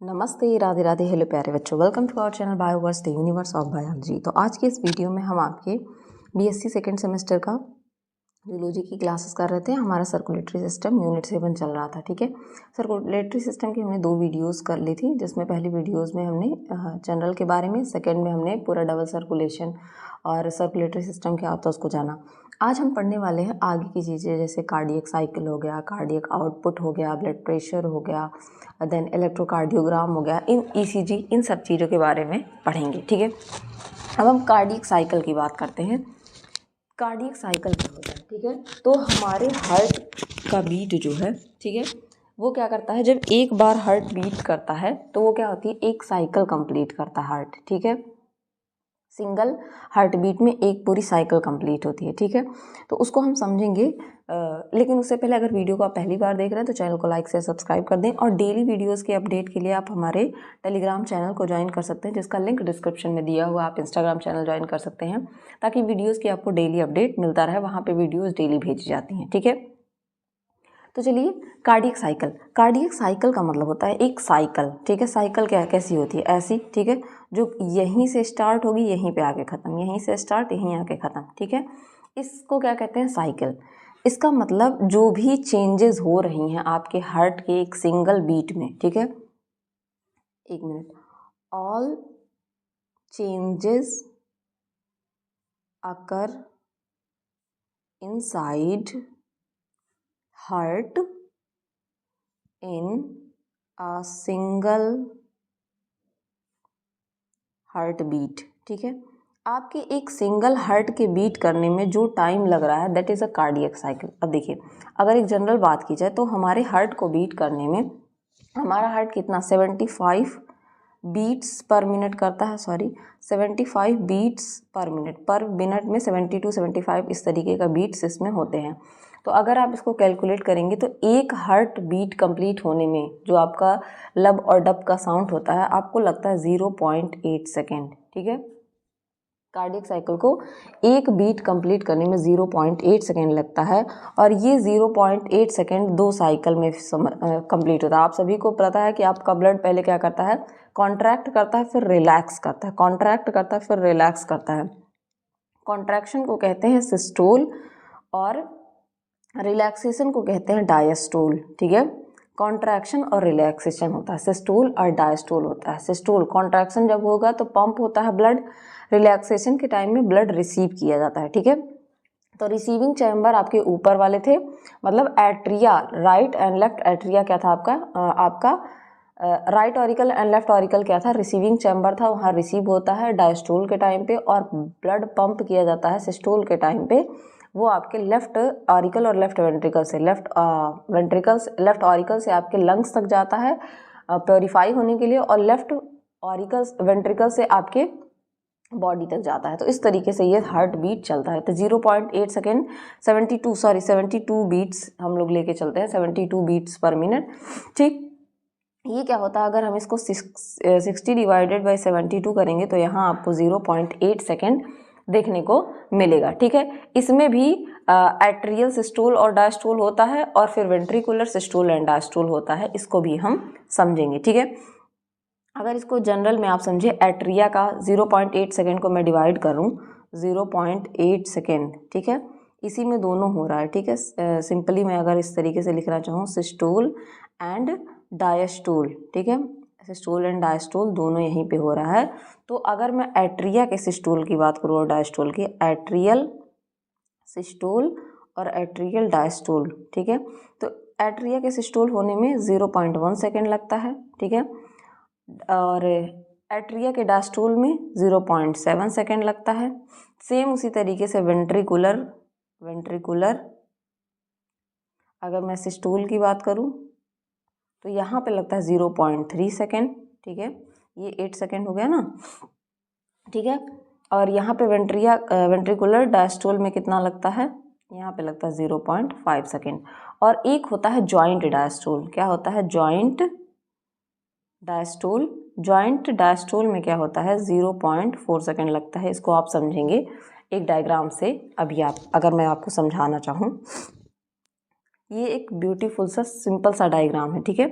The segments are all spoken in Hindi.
नमस्ते, राधे राधे, हेलो प्यारे बच्चों, welcome to our channel Bioverse the universe of biology. तो आज के इस वीडियो में हम आपके बीएससी सेकेंड सेमेस्टर का जूलॉजी की क्लासेस कर रहे थे। हमारा सर्कुलेटरी सिस्टम यूनिट 7 चल रहा था। ठीक है, सर्कुलेटरी सिस्टम की हमने 2 वीडियोस कर ली थी, जिसमें पहली वीडियोस में हमने जनरल के बारे में, सेकेंड में हमने पूरा डबल सर्कुलेशन और सर्कुलेटरी सिस्टम क्या होता है उसको जाना। आज हम पढ़ने वाले हैं आगे की चीज़ें, जैसे कार्डियक साइकिल हो गया, कार्डियक आउटपुट हो गया, ब्लड प्रेशर हो गया, देन इलेक्ट्रोकार्डियोग्राम हो गया, इन ईसीजी, इन सब चीज़ों के बारे में पढ़ेंगे। ठीक है, अब हम कार्डियक साइकिल की बात करते हैं। कार्डियक साइकिल क्या होता है? ठीक है, तो हमारे हार्ट का बीट जो है, ठीक है, वो क्या करता है, जब एक बार हार्ट बीट करता है तो वो क्या होती है, एक साइकिल कंप्लीट करता है हार्ट। ठीक है, सिंगल हार्ट बीट में एक पूरी साइकिल कंप्लीट होती है। ठीक है, तो उसको हम समझेंगे, लेकिन उससे पहले अगर वीडियो को आप पहली बार देख रहे हैं तो चैनल को लाइक से सब्सक्राइब कर दें, और डेली वीडियोस के अपडेट के लिए आप हमारे टेलीग्राम चैनल को ज्वाइन कर सकते हैं, जिसका लिंक डिस्क्रिप्शन में दिया हुआ। आप इंस्टाग्राम चैनल ज्वाइन कर सकते हैं ताकि वीडियोज़ की आपको डेली अपडेट मिलता रहे, वहाँ पर वीडियोज़ डेली भेजी जाती हैं। ठीक है, तो चलिए, कार्डियक साइकिल। कार्डियक साइकिल का मतलब होता है एक साइकिल। ठीक है, साइकिल क्या कैसी होती है, ऐसी। ठीक है, जो यहीं से स्टार्ट होगी यहीं पे आके ख़त्म, यहीं से स्टार्ट यहीं आके ख़त्म। ठीक है, इसको क्या कहते हैं, साइकिल। इसका मतलब जो भी चेंजेस हो रही हैं आपके हार्ट के एक सिंगल बीट में, ठीक है, एक minute, all changes occur inside heart in a single heart beat. ठीक है, आपके एक सिंगल हार्ट के बीट करने में जो टाइम लग रहा है, that is a cardiac cycle. अब देखिए, अगर एक जनरल बात की जाए तो हमारे हार्ट को बीट करने में हमारा हार्ट कितना 75 बीट्स पर मिनट करता है, 75 बीट्स पर मिनट में 70 to 75 इस तरीके का बीट्स इसमें होते हैं। तो अगर आप इसको कैलकुलेट करेंगे तो एक हार्ट बीट कंप्लीट होने में जो आपका लब और डब का साउंड होता है, आपको लगता है 0.8 सेकेंड। ठीक है, कार्डियक साइकिल को एक बीट कंप्लीट करने में 0.8 सेकेंड लगता है, और ये 0.8 सेकेंड 2 साइकिल में कंप्लीट होता है। आप सभी को पता है कि आपका ब्लड पहले क्या करता है, कॉन्ट्रैक्ट करता है फिर रिलैक्स करता है, कॉन्ट्रैक्ट करता है फिर रिलैक्स करता है। कॉन्ट्रैक्शन को कहते हैं सिस्टोल और रिलैक्सेशन को कहते हैं डायस्टोल। ठीक है, कॉन्ट्रैक्शन और रिलैक्सेशन होता है, सिस्टोल और डायस्टोल होता है। सिस्टोल कॉन्ट्रैक्शन जब होगा तो पंप होता है ब्लड, रिलैक्सेशन के टाइम में ब्लड रिसीव किया जाता है। ठीक है, तो रिसीविंग चैम्बर आपके ऊपर वाले थे, मतलब atria, right and left atria क्या था आपका right auricle and left auricle क्या था, रिसीविंग चैम्बर था, वहाँ रिसीव होता है डायस्टोल के टाइम पे, और ब्लड पंप किया जाता है सिस्टोल के टाइम पे, वो आपके लेफ्ट ऑरिकल और लेफ्ट वेंट्रिकल से, लेफ्ट ऑरिकल से आपके लंग्स तक जाता है प्योरीफाई होने के लिए, और लेफ्ट ऑरिकल वेंट्रिकल से आपके बॉडी तक जाता है। तो इस तरीके से ये हार्ट बीट चलता है। तो 0.8 सेकेंड 72 बीट्स हम लोग लेके चलते हैं, 72 बीट्स पर मिनट। ठीक, ये क्या होता है, अगर हम इसको 60 डिवाइडेड बाई 72 करेंगे तो यहाँ आपको 0.8 सेकेंड देखने को मिलेगा। ठीक है, इसमें भी एट्रियल सिस्टोल और डायस्टोल होता है, और फिर वेंट्रिकुलर सिस्टोल एंड डायस्टोल होता है, इसको भी हम समझेंगे। ठीक है, अगर इसको जनरल में आप समझे, एट्रिया का 0.8 सेकेंड को मैं डिवाइड करूँ 0.8 सेकेंड, ठीक है, इसी में दोनों हो रहा है। ठीक है, सिंपली मैं अगर इस तरीके से लिखना चाहूँ, सिस्टोल एंड डायस्टोल। ठीक है, सिस्टोल एंड डायस्टोल दोनों यहीं पे हो रहा है। तो अगर मैं एट्रिया के सिस्टोल की बात करूँ और डायस्टोल की, एट्रियल सिस्टोल और एट्रियल डायस्टोल, ठीक है, तो एट्रिया के सिस्टोल होने में 0.1 सेकेंड लगता है। ठीक है, और एट्रिया के डायस्टोल में 0.7 सेकेंड लगता है। सेम उसी तरीके से वेंट्रिकुलर अगर मैं सिस्टोल की बात करूं तो यहाँ पे लगता है 0.3 सेकेंड। ठीक है, ये 8 सेकेंड हो गया ना। ठीक है, और यहाँ पे वेंट्रिकुलर डायस्टोल में कितना लगता है, यहाँ पे लगता है 0.5 सेकेंड। और एक होता है जॉइंट डायस्टोल। क्या होता है, जॉइंट डायस्टोल में क्या होता है, 0.4 सेकेंड लगता है। इसको आप समझेंगे एक डायग्राम से। अभी अगर मैं आपको समझाना चाहूँ, ये एक ब्यूटीफुल सा सिंपल सा डायग्राम है। ठीक है,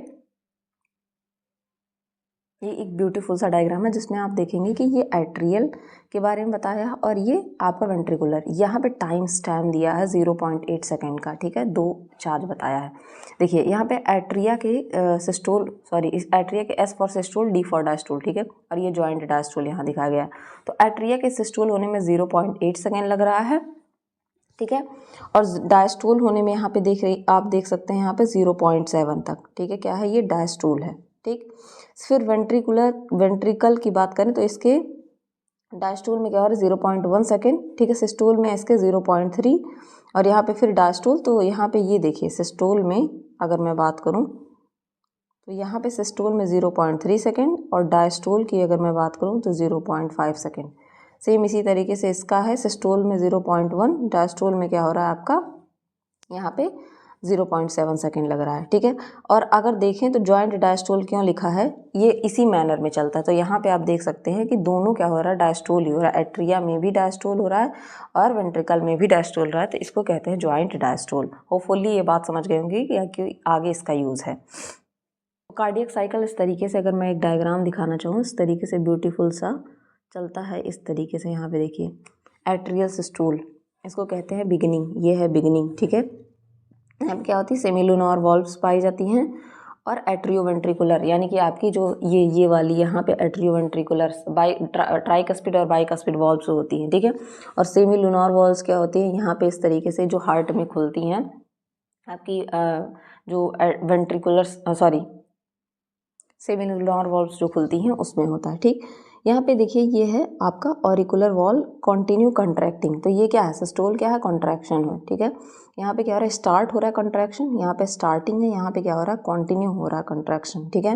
ये एक ब्यूटीफुल सा डायग्राम है जिसमें आप देखेंगे कि ये एट्रियल के बारे में बताया है और ये आपका वेंट्रिकुलर। यहाँ पे टाइम स्टैम्प दिया है 0.8 सेकेंड का, ठीक है, 2 चार्ज बताया है। देखिए यहाँ पे एट्रिया के एट्रिया के S for systole, D for diastole, ठीक है, और ये जॉइंट डायस्टोल यहाँ दिखाया गया है। तो एट्रिया के सिस्टोल होने में 0.8 सेकेंड लग रहा है, ठीक है, और डायस्टोल होने में यहाँ पे आप देख सकते हैं यहाँ पे 0.7 तक, ठीक है, क्या है ये डायस्टोल है, ठीक। फिर वेंट्रिकल की बात करें तो इसके डायस्टोल में क्या हो रहा है 0.1 सेकेंड, ठीक है, सिस्टोल में इसके 0.3, और यहाँ पे फिर डायस्टोल, तो यहाँ पे ये देखिए सिस्टोल में अगर मैं बात करूँ तो यहाँ पे सिस्टोल में 0.3 सेकेंड और डायस्टोल की अगर मैं बात करूँ तो 0.5 सेकेंड। सेम इसी तरीके से इसका है, सिस्टोल में 0.1, डायस्टोल में क्या हो रहा है आपका यहाँ पे 0.7 सेकेंड लग रहा है, ठीक है। और अगर देखें तो जॉइंट डायस्टोल क्यों लिखा है, ये इसी मैनर में चलता है। तो यहाँ पे आप देख सकते हैं कि दोनों क्या हो रहा है, डायस्टोल ही हो रहा है, एट्रिया में भी डायस्टोल हो रहा है और वेंट्रिकल में भी डायस्टोल हो रहा है, तो इसको कहते हैं जॉइंट डायस्टोल। होपफुली ये बात समझ गए होंगे कि आगे इसका यूज़ है। कार्डियक साइकिल इस तरीके से, अगर मैं एक डायग्राम दिखाना चाहूँ इस तरीके से ब्यूटीफुल सा चलता है इस तरीके से। यहाँ पे देखिए एट्रियल सिस्टोल, इसको कहते हैं बिगिनिंग, ये है बिगिनिंग, ठीक है। यहाँ पे क्या होती है, सेमिलुनार वॉल्व्स पाई जाती हैं और एट्रियोवेंट्रिकुलर, यानी कि आपकी जो ये वाली यहाँ पे एट्रियोवेंट्रिकुलर ट्राइकस्पिड और बाइकस्पिड वॉल्व्स होती हैं, ठीक है। और सेमिलुनार वॉल्व्स क्या होती हैं, यहाँ पे इस तरीके से जो हार्ट में खुलती हैं आपकी जो वेंट्रिकुलर सेमिलुनार वॉल्व्स जो खुलती हैं उसमें होता है, ठीक। यहाँ पे देखिए ये है आपका ऑरिकुलर वॉल्व कंटिन्यू कंट्रैक्टिंग, तो ये क्या है, सिस्टोल क्या है, कॉन्ट्रैक्शन है, ठीक है। यहाँ पे क्या हो रहा है, स्टार्ट हो रहा है कॉन्ट्रैक्शन, यहाँ पे स्टार्टिंग है, यहाँ पे क्या हो रहा है, कंटिन्यू हो रहा है कॉन्ट्रैक्शन, ठीक है।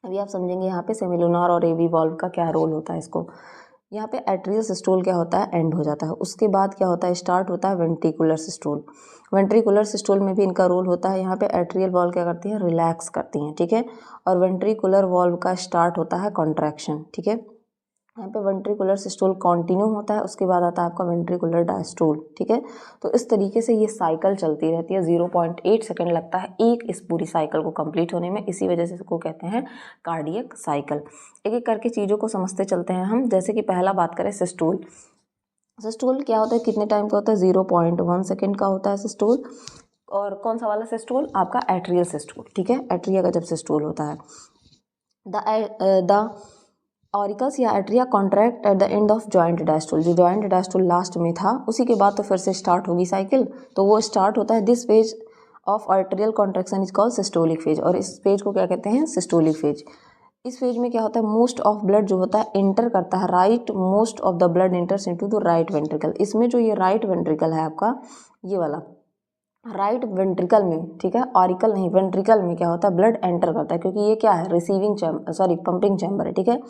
अभी आप समझेंगे यहाँ पे सेमिलुनार और एवी वॉल्व का क्या रोल होता है इसको। यहाँ पे एट्रियल सिस्टोल क्या होता है, एंड हो जाता है, उसके बाद क्या होता है, स्टार्ट होता है वेंट्रिकुलर सिस्टोल। वेंट्रिकुलर सिस्टोल में भी इनका रोल होता है, यहाँ पे एट्रियल वॉल्व क्या करती है, रिलैक्स करती हैं, ठीक है, और वेंट्रिकुलर वॉल्व का स्टार्ट होता है कॉन्ट्रैक्शन, ठीक है। यहाँ पे वेंट्रिकुलर सिस्टोल कंटिन्यू होता है, उसके बाद आता है आपका वेंट्रिकुलर डायस्टोल, ठीक है। तो इस तरीके से ये साइकिल चलती रहती है, 0.8 सेकेंड लगता है एक इस पूरी साइकिल को कंप्लीट होने में, इसी वजह से इसको कहते हैं कार्डियक साइकिल। एक एक करके चीज़ों को समझते चलते हैं हम। जैसे कि पहला बात करें सिस्टोल, सिस्टोल क्या होता है, कितने टाइम का होता है, 0.1 सेकेंड का होता है सिस्टोल। और कौन सा वाला सिस्टोल, आपका एट्रियल सिस्टोल, ठीक है, एट्रिया का जब सिस्टोल होता है। द ऑरिकल्स या atria contract at the end of joint diastole, जो जॉइंट डायस्टोल लास्ट में था उसी के बाद तो फिर से स्टार्ट होगी साइकिल, तो वो स्टार्ट होता है। This phase of arterial contraction is called systolic phase, और इस फेज को क्या कहते हैं, सिस्टोलिक फेज। इस फेज में क्या होता है, मोस्ट ऑफ ब्लड जो होता है इंटर करता है, right most of the blood इंटर्स into the right ventricle. इसमें जो ये राइट वेंट्रिकल है आपका, ये वाला राइट वेंट्रिकल में, ठीक है, ऑरिकल नहीं, वेंट्रिकल में क्या होता है, ब्लड एंटर करता है, क्योंकि ये क्या है, रिसीविंग चैम्बर, पंपिंग चैम्बर है, ठीक है।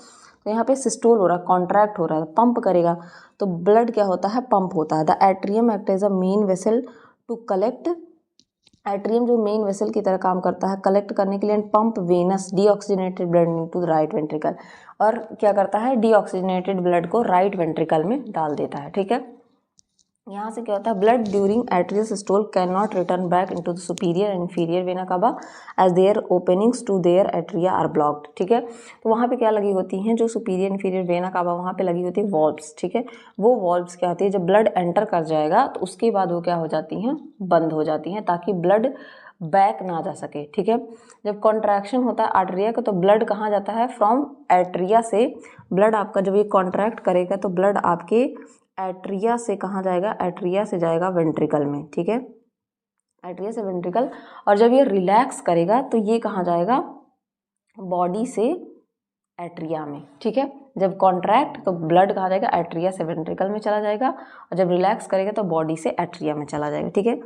तो यहाँ पे सिस्टोल हो रहा है, कॉन्ट्रैक्ट हो रहा है, पंप करेगा तो ब्लड क्या होता है, पंप होता है। The atrium act as a main vessel to collect, atrium जो मेन वेसल की तरह काम करता है कलेक्ट करने के लिए, pump venous deoxygenated blood into the right ventricle, और क्या करता है, डीऑक्सीजनेटेड ब्लड को राइट वेंट्रिकल में डाल देता है, ठीक है। यहाँ से क्या होता है, blood during atrial systole can not return back into the superior and inferior vena cava as their openings to their atria are blocked, ठीक है। तो वहाँ पे क्या लगी होती हैं, जो सुपीरियर इंफीरियर वेना कावा वहाँ पे लगी होती है वॉल्व्स, ठीक है। वो वॉल्व्स क्या होती है, जब ब्लड एंटर कर जाएगा तो उसके बाद वो क्या हो जाती हैं, बंद हो जाती हैं, ताकि ब्लड बैक ना जा सके, ठीक है। जब कॉन्ट्रैक्शन होता है आर्टरिया का तो ब्लड कहाँ जाता है, फ्रॉम एट्रिया से ब्लड आपका जब ये कॉन्ट्रैक्ट करेगा तो ब्लड आपके एट्रिया से कहाँ जाएगा, एट्रिया से जाएगा वेंट्रिकल में, ठीक है, एट्रिया से वेंट्रिकल। और जब ये रिलैक्स करेगा तो ये कहाँ जाएगा, बॉडी से एट्रिया में, ठीक है। जब कॉन्ट्रैक्ट तो ब्लड कहाँ जाएगा, एट्रिया से वेंट्रिकल में चला जाएगा, और जब रिलैक्स करेगा तो बॉडी से एट्रिया में चला जाएगा, ठीक है।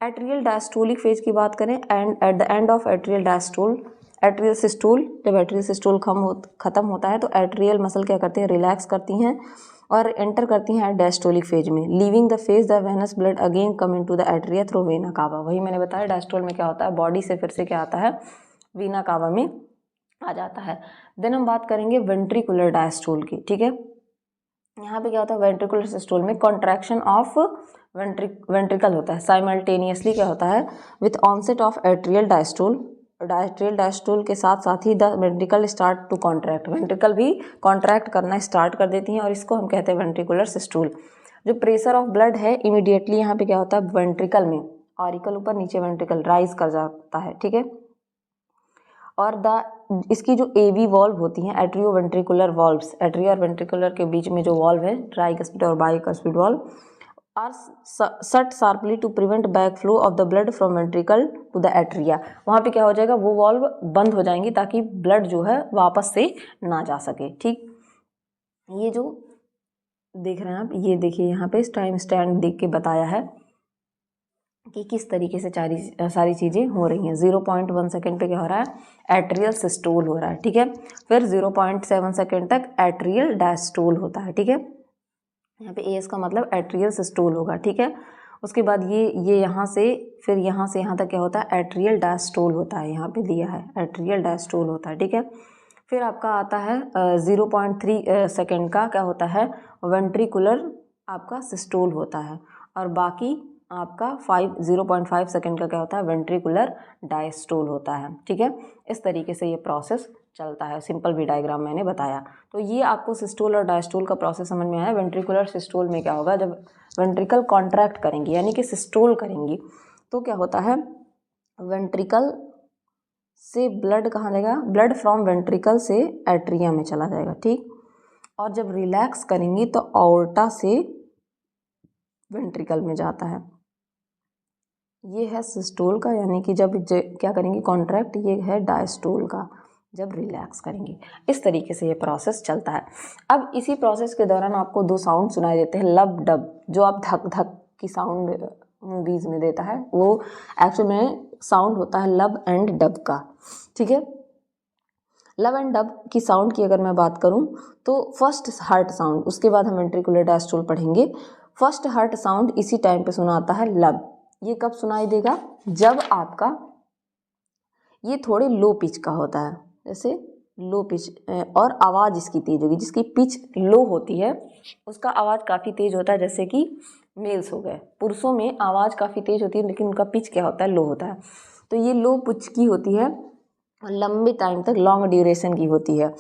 एट्रियल डायस्टोलिक फेज की बात करें, and at the end of atrial diastole, atrial systole, जब एट्रियल सिस्टोल खत्म होता है तो एट्रियल मसल क्या करते हैं, रिलैक्स करती हैं और एंटर करती हैं डायस्टोलिक फेज में। Leaving the phase the venous blood again come into the atria through vena cava. वही मैंने बताया डायस्टोल में क्या होता है, बॉडी से फिर से क्या आता है, वेना कावा में आ जाता है। देन हम बात करेंगे वेंट्रिकुलर डायस्टोल की, ठीक है। यहाँ पे क्या होता है, वेंट्रिकुलर सिस्टोल में कॉन्ट्रैक्शन ऑफ वेंट्रिकल होता है साइमल्टेनियसली, क्या होता है, with onset of atrial diastole, atrial diastole के साथ साथ ही the ventricle start to contract, ventricle भी कॉन्ट्रैक्ट करना स्टार्ट कर देती हैं और इसको हम कहते हैं वेंट्रिकुलर सिस्टोल। जो प्रेशर ऑफ ब्लड है इमीडिएटली यहाँ पे क्या होता है वेंट्रिकल में, ऑरिकल ऊपर नीचे वेंट्रिकल राइज कर जाता है, ठीक है। और इसकी जो एवी वॉल्व होती हैं एट्रियो वेंट्रिकुलर वॉल्व्स, एट्रिया और वेंट्रिकुलर के बीच में जो वॉल्व है ट्राइकस्पिड और bicuspid valve are shut sharply to prevent back flow of the blood from ventricle to the atria. वहाँ पे क्या हो जाएगा, वो वॉल्व बंद हो जाएंगी ताकि ब्लड जो है वापस से ना जा सके, ठीक। ये जो देख रहे हैं आप, ये देखिए यहाँ पे टाइम स्टैंड देख के बताया है कि किस तरीके से सारी चीज़ें हो रही हैं। 0.1 सेकेंड पे क्या हो रहा है, एट्रियल सिस्टोल हो रहा है, ठीक है। फिर 0.7 सेकेंड तक एट्रियल डायस्टोल होता है, ठीक है। यहाँ पे एस का मतलब एट्रियल सिस्टोल होगा, ठीक है। उसके बाद ये यहाँ से फिर यहाँ से यहाँ तक क्या होता है, एट्रियल डायस्टोल होता है, यहाँ पे दिया है एट्रियल डायस्टोल होता है, ठीक है। फिर आपका आता है 0.3 सेकेंड का क्या होता है, वेंट्रिकुलर आपका सिस्टोल होता है, और बाकी आपका 0.5 सेकेंड का क्या होता है, वेंट्रिकुलर डायस्टोल होता है, ठीक है। इस तरीके से ये प्रोसेस चलता है, सिंपल वी डायग्राम मैंने बताया। तो ये आपको सिस्टोल और डायस्टोल का प्रोसेस समझ में आया। वेंट्रिकुलर सिस्टोल में क्या होगा, जब वेंट्रिकल कॉन्ट्रैक्ट करेंगी यानी कि सिस्टोल करेंगी तो क्या होता है, वेंट्रिकल से ब्लड कहाँ जाएगा, ब्लड फ्रॉम वेंट्रिकल से एट्रिया में चला जाएगा, ठीक। और जब रिलैक्स करेंगी तो ऑर्टा से वेंट्रिकल में जाता है। ये है सिस्टोल का, यानी कि जब क्या करेंगे कॉन्ट्रैक्ट, ये है डायस्टोल का जब रिलैक्स करेंगे। इस तरीके से ये प्रोसेस चलता है। अब इसी प्रोसेस के दौरान आपको दो साउंड सुनाई देते हैं, लब डब, जो आप धक धक की साउंड मूवीज़ में देता है, वो एक्चुअल में साउंड होता है लब एंड डब का, ठीक है। लब एंड डब की साउंड की अगर मैं बात करूं तो फर्स्ट हार्ट साउंड, उसके बाद हम वेंट्रिकुलर डायस्टोल पढ़ेंगे। फर्स्ट हार्ट साउंड इसी टाइम पे सुना आता है लब। ये कब सुनाई देगा, जब आपका ये थोड़े लो पिच का होता है, जैसे लो पिच, और आवाज़ इसकी तेज होगी। जिसकी पिच लो होती है उसका आवाज़ काफ़ी तेज होता है, जैसे कि मेल्स हो गए, पुरुषों में आवाज़ काफ़ी तेज होती है लेकिन उनका पिच क्या होता है, लो होता है। तो ये लो पिच की होती है, लंबे टाइम तक लॉन्ग ड्यूरेशन की होती है।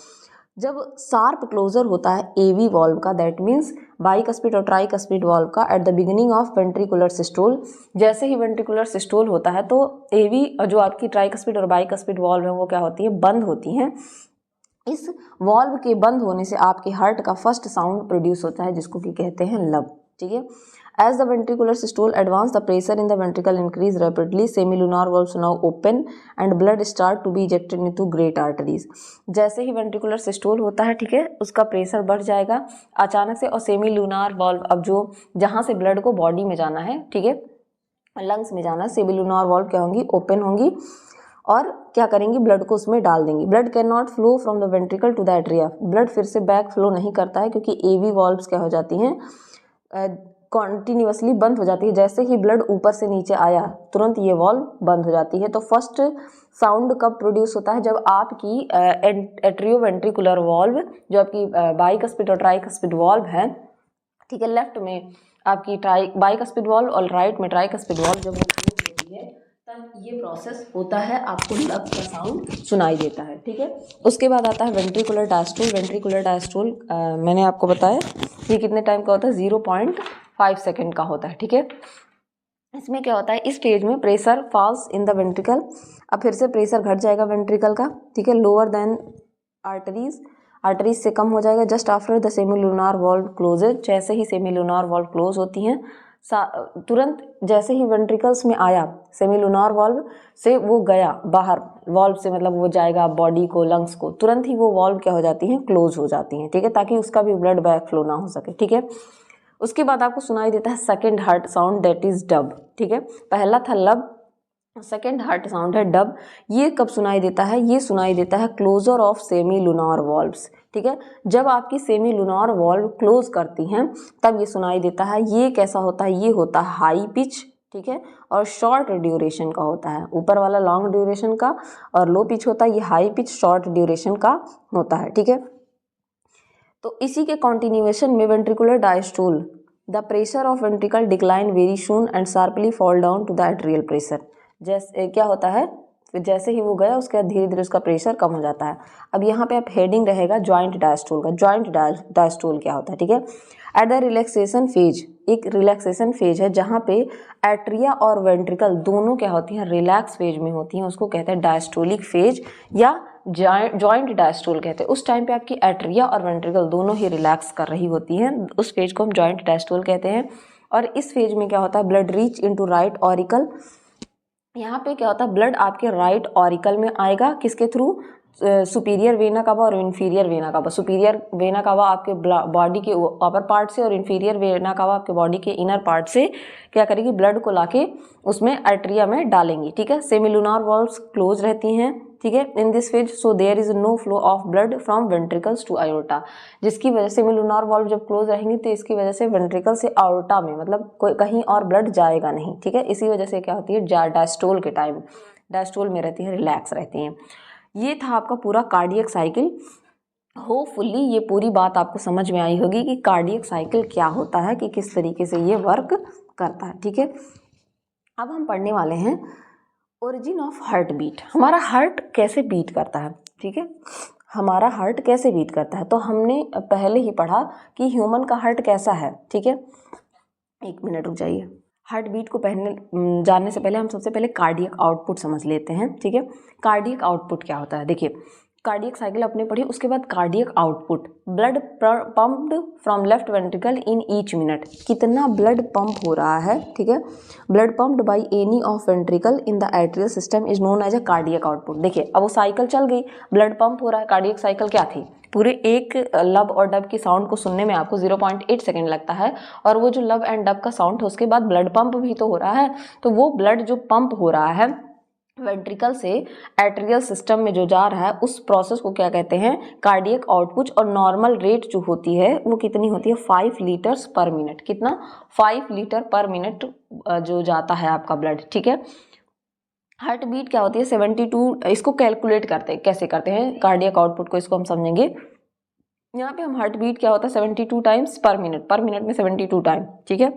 जब शार्प क्लोजर होता है एवी वॉल्व का, दैट मीन्स बाइकस्पिड और ट्राइकस्पिड वॉल्व का, at the beginning of ventricular systole, जैसे ही वेंट्रिकुलर सिस्टोल होता है तो एवी जो आपकी ट्राइकस्पिड और बाइकस्पिड वॉल्व है वो क्या होती है, बंद होती हैं। इस वॉल्व के बंद होने से आपके हार्ट का फर्स्ट साउंड प्रोड्यूस होता है, जिसको कि कहते हैं लब, ठीक है। As the ventricular systole advance, the pressure in the ventricle increase rapidly. Semilunar valves now open and blood start to be ejected into great arteries. जैसे ही ventricular systole होता है, ठीक है, उसका प्रेशर बढ़ जाएगा अचानक से, और सेमिलूनार वॉल्व, अब जो जहाँ से ब्लड को बॉडी में जाना है, ठीक है, लंग्स में जाना है, सेमिलूनार वॉल्व क्या होंगी, ओपन होंगी और क्या करेंगी, ब्लड को उसमें डाल देंगी। Blood can not flow from the ventricle to the atria, blood फिर से बैक फ्लो नहीं करता है क्योंकि एवी वॉल्व्स क्या हो जाती हैं, कॉन्टिन्यूसली बंद हो जाती है। जैसे ही ब्लड ऊपर से नीचे आया तुरंत ये वॉल्व बंद हो जाती है। तो फर्स्ट साउंड कब प्रोड्यूस होता है, जब आपकी एट्रियो वेंट्रिकुलर वॉल्व, जो आपकी बाइकस्पिड और ट्राइकस्पिड वॉल्व है, ठीक है, लेफ्ट में आपकी बाइकस्पिड वॉल्व और राइट में ट्राइकस्पिड वॉल्व जब वो क्लोज होती है तब ये प्रोसेस होता है, आपको लब का साउंड सुनाई देता है, ठीक है। उसके बाद आता है वेंट्रिकुलर डायस्टोल। वेंट्रिकुलर डायस्टोल मैंने आपको बताया ये कितने टाइम का होता है, 0.5 सेकेंड का होता है, ठीक है। इसमें क्या होता है, इस स्टेज में pressure falls in the ventricle, अब फिर से प्रेशर घट जाएगा वेंट्रिकल का, ठीक है, लोअर देन आर्टरीज से कम हो जाएगा। Just after the semilunar valve closes, जैसे ही सेमिलूनार वॉल्व क्लोज होती हैं, तुरंत जैसे ही वेंट्रिकल्स में आया सेमिलूनार वॉल्व से, वो गया बाहर वॉल्व से, मतलब वो जाएगा बॉडी को, लंग्स को, तुरंत ही वो वॉल्व क्या हो जाती हैं, क्लोज हो जाती हैं, ठीक है, ताकि उसका भी ब्लड बैक फ्लो ना हो सके, ठीक है। उसके बाद आपको सुनाई देता है second heart sound, that is dub, ठीक है। पहला था लब, सेकेंड हार्ट साउंड है डब। ये कब सुनाई देता है, ये सुनाई देता है closure of semi lunar valves, ठीक है। जब आपकी सेमी लूनार वॉल्व क्लोज करती हैं तब ये सुनाई देता है। ये कैसा होता है, ये होता है हाई पिच, ठीक है, और शॉर्ट ड्यूरेशन का होता है। ऊपर वाला लॉन्ग ड्यूरेशन का और लो पिच होता है, ये हाई पिच शॉर्ट ड्यूरेशन का होता है, ठीक है। तो इसी के कॉन्टिन्यूएशन में ventricular diastole, the pressure of ventricle decline very soon and sharply fall down to the atrial pressure. जैसे क्या होता है, फिर जैसे ही वो गया उसके बाद धीरे धीरे उसका प्रेशर कम हो जाता है। अब यहाँ पे आप हेडिंग रहेगा जॉइंट डायस्टोल का। जॉइंट डायस्टोल क्या होता है, ठीक है। एट द रिलैक्सेशन फेज, एक रिलैक्सेशन फेज है जहाँ पे एट्रिया और वेंट्रिकल दोनों क्या होती हैं, रिलैक्स फेज में होती हैं, उसको कहते हैं डायस्टोलिक फेज या जॉइंट डायस्टोल कहते हैं। उस टाइम पे आपकी एट्रिया और वेंट्रिकल दोनों ही रिलैक्स कर रही होती हैं, उस फेज को हम जॉइंट डायस्टोल कहते हैं। और इस फेज में क्या होता है, blood reach into right auricle. यहाँ पे क्या होता है, ब्लड आपके राइट ऑरिकल में आएगा, किसके थ्रू, सुपीरियर वेना कावा और inferior vena cava. Superior vena cava आपके बॉडी के अपर पार्ट से और इन्फीरियर वेना कावा आपके बॉडी के इनर पार्ट से क्या करेगी, ब्लड को लाके उसमें आर्टरिया में डालेंगी, ठीक है। सेमिलुनार वॉल्व्स क्लोज रहती हैं, ठीक है, in this phase, so there is no flow of blood from ventricles to aorta. जिसकी वजह से सेमिलुनार वॉल्व जब क्लोज रहेंगी तो इसकी वजह से वेंट्रिकल से आयोर्टा में मतलब कोई कहीं और ब्लड जाएगा नहीं, ठीक है। इसी वजह से क्या होती है, डायस्टोल के टाइम डायस्टोल में रहती है, रिलैक्स रहती हैं। ये था आपका पूरा कार्डियक साइकिल। होपफुली ये पूरी बात आपको समझ में आई होगी कि कार्डियक साइकिल क्या होता है, कि किस तरीके से ये वर्क करता है, ठीक है। अब हम पढ़ने वाले हैं ओरिजिन ऑफ हार्ट बीट। हमारा हार्ट कैसे बीट करता है, ठीक है, हमारा हार्ट कैसे बीट करता है। तो हमने पहले ही पढ़ा कि ह्यूमन का हार्ट कैसा है, ठीक है। एक मिनट रुक जाइए। हार्ट बीट को जानने से पहले हम सबसे पहले कार्डियक आउटपुट समझ लेते हैं, ठीक है। कार्डियक आउटपुट क्या होता है, देखिए कार्डियक साइकिल अपने पढ़ी, उसके बाद cardiac output, blood pumped from left ventricle in each minute, कितना ब्लड पंप हो रहा है, ठीक है। Blood pumped by any of ventricle in the atrial system is known as a cardiac output. देखिए अब वो साइकिल चल गई, ब्लड पंप हो रहा है। कार्डियक साइकिल क्या थी, पूरे एक लब और डब की साउंड को सुनने में आपको 0.8 सेकेंड लगता है, और वो जो लब एंड डब का साउंड है उसके बाद ब्लड पंप भी तो हो रहा है। तो वो ब्लड जो पंप हो रहा है वेंट्रिकल से एट्रियल सिस्टम में जो जा रहा है, उस प्रोसेस को क्या कहते हैं, कार्डियक आउटपुट। और नॉर्मल रेट जो होती है वो कितनी होती है, 5 लीटर्स पर मिनट। कितना, 5 लीटर पर मिनट जो जाता है आपका ब्लड, ठीक है। हार्ट बीट क्या होती है, 72। इसको कैलकुलेट करते हैं, कैसे करते हैं कार्डियक आउटपुट को, इसको हम समझेंगे। यहाँ पे हम हार्ट बीट क्या होता है, 72 टाइम्स पर मिनट में 72 टाइम, ठीक है।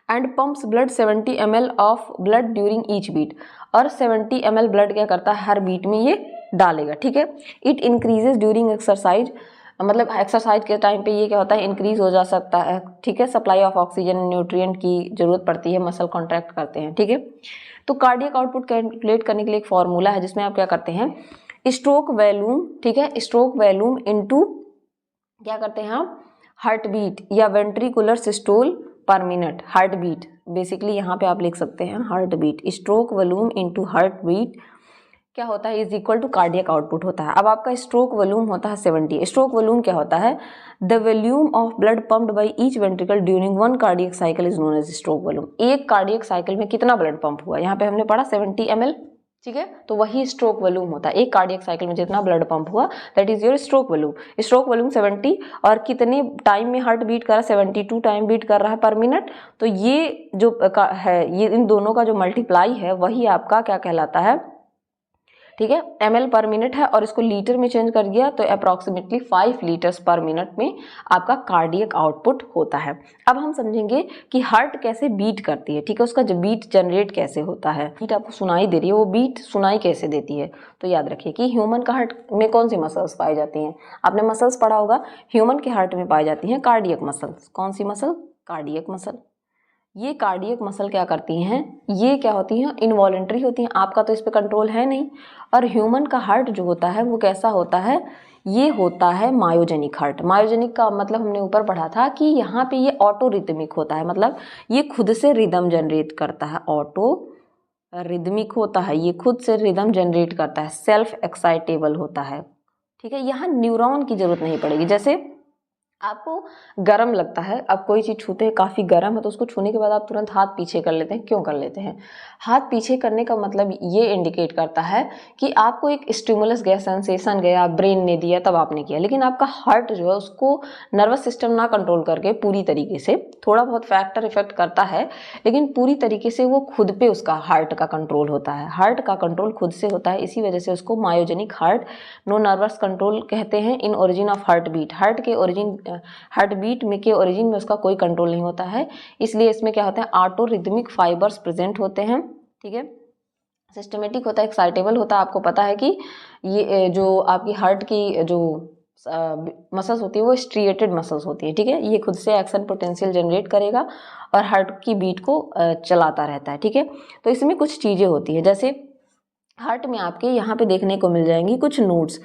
And pumps blood 70 ml of blood during each beat, और 70 ml ब्लड क्या करता है, हर बीट में ये डालेगा, ठीक है। इट इंक्रीजेज ड्यूरिंग एक्सरसाइज, मतलब एक्सरसाइज के टाइम पे ये क्या होता है, इंक्रीज हो जा सकता है, ठीक है। सप्लाई ऑफ ऑक्सीजन न्यूट्रिएंट की जरूरत पड़ती है, मसल कॉन्ट्रैक्ट करते हैं, ठीक है। तो कार्डियक आउटपुट कैलकुलेट करने के लिए एक फॉर्मूला है जिसमें आप क्या करते हैं, स्ट्रोक वॉल्यूम, ठीक है, स्ट्रोक वॉल्यूम इनटू क्या करते हैं आप, हार्ट बीट या ventricular systole per minute. Heart beat basically यहाँ पे आप लिख सकते हैं heart beat, stroke volume into heart beat क्या होता है, is equal to cardiac output होता है। अब आपका स्ट्रोक वॉल्यूम होता है 70। स्ट्रोक वॉल्यूम क्या होता है, the volume of blood pumped by each ventricle during 1 cardiac cycle is known as stroke volume. एक कार्डियक साइकिल में कितना ब्लड पंप हुआ, यहाँ पे हमने पढ़ा 70 ml, ठीक है। तो वही स्ट्रोक वॉल्यूम होता है, एक कार्डियक साइकिल में जितना ब्लड पंप हुआ, that is your stroke volume. Stroke volume 70, और कितने टाइम में हार्ट बीट कर रहा है, 72 टाइम बीट कर रहा है पर मिनट। तो ये जो है, ये इन दोनों का जो मल्टीप्लाई है वही आपका क्या कहलाता है, ठीक है, ml पर मिनट है, और इसको लीटर में चेंज कर दिया तो अप्रॉक्सीमेटली 5 लीटर्स पर मिनट में आपका कार्डियक आउटपुट होता है। अब हम समझेंगे कि हार्ट कैसे बीट करती है, ठीक है, उसका जो बीट जनरेट कैसे होता है। बीट आपको सुनाई दे रही है, वो बीट सुनाई कैसे देती है। तो याद रखिए कि ह्यूमन का हार्ट में कौन सी मसल्स पाई जाती हैं, आपने मसल्स पढ़ा होगा, ह्यूमन के हार्ट में पाई जाती हैं कार्डियक मसल्स। कौन सी मसल, कार्डियक मसल। ये कार्डियक मसल क्या करती हैं, ये क्या होती हैं, इनवॉलेंट्री होती हैं, आपका तो इस पे कंट्रोल है नहीं। और ह्यूमन का हार्ट जो होता है वो कैसा होता है, ये होता है मायोजेनिक हार्ट। मायोजेनिक का मतलब हमने ऊपर पढ़ा था कि यहाँ पे ये ऑटो रिदमिक होता है, मतलब ये खुद से रिदम जनरेट करता है, ऑटो रिदमिक होता है, ये खुद से रिदम जनरेट करता है, सेल्फ एक्साइटेबल होता है, ठीक है। यहाँ न्यूरॉन की जरूरत नहीं पड़ेगी। जैसे आपको गर्म लगता है, अब कोई चीज़ छूते हैं काफ़ी गर्म है, तो उसको छूने के बाद आप तुरंत हाथ पीछे कर लेते हैं। क्यों कर लेते हैं, हाथ पीछे करने का मतलब ये इंडिकेट करता है कि आपको एक स्टिमुलस गया, सेंसेशन गया, ब्रेन ने दिया, तब आपने किया। लेकिन आपका हार्ट जो है उसको नर्वस सिस्टम ना कंट्रोल करके पूरी तरीके से, थोड़ा बहुत फैक्टर इफेक्ट करता है, लेकिन पूरी तरीके से वो खुद पे उसका हार्ट का कंट्रोल होता है। हार्ट का कंट्रोल खुद से होता है, इसी वजह से उसको myogenic heart, no nervous control कहते हैं। In origin of heart beat, heart के ओरिजिन, हार्ट बीट में के ओरिजिन में उसका कोई कंट्रोल नहीं होता है, इसलिए इसमें क्या होता है, ऑटो रिदमिक फाइबर्स प्रेजेंट होते हैं, ठीक है। सिस्टमेटिक होता है, एक्साइटेबल होता है। आपको पता है कि ये जो आपकी हार्ट की जो मसल्स होती है वो स्ट्रिएटेड मसल्स होती है, ठीक है। ये खुद से एक्शन पोटेंशियल जनरेट करेगा और हार्ट की बीट को चलाता रहता है, ठीक है। तो इसमें कुछ चीज़ें होती है, जैसे हार्ट में आपके यहाँ पे देखने को मिल जाएंगी कुछ नोड्स।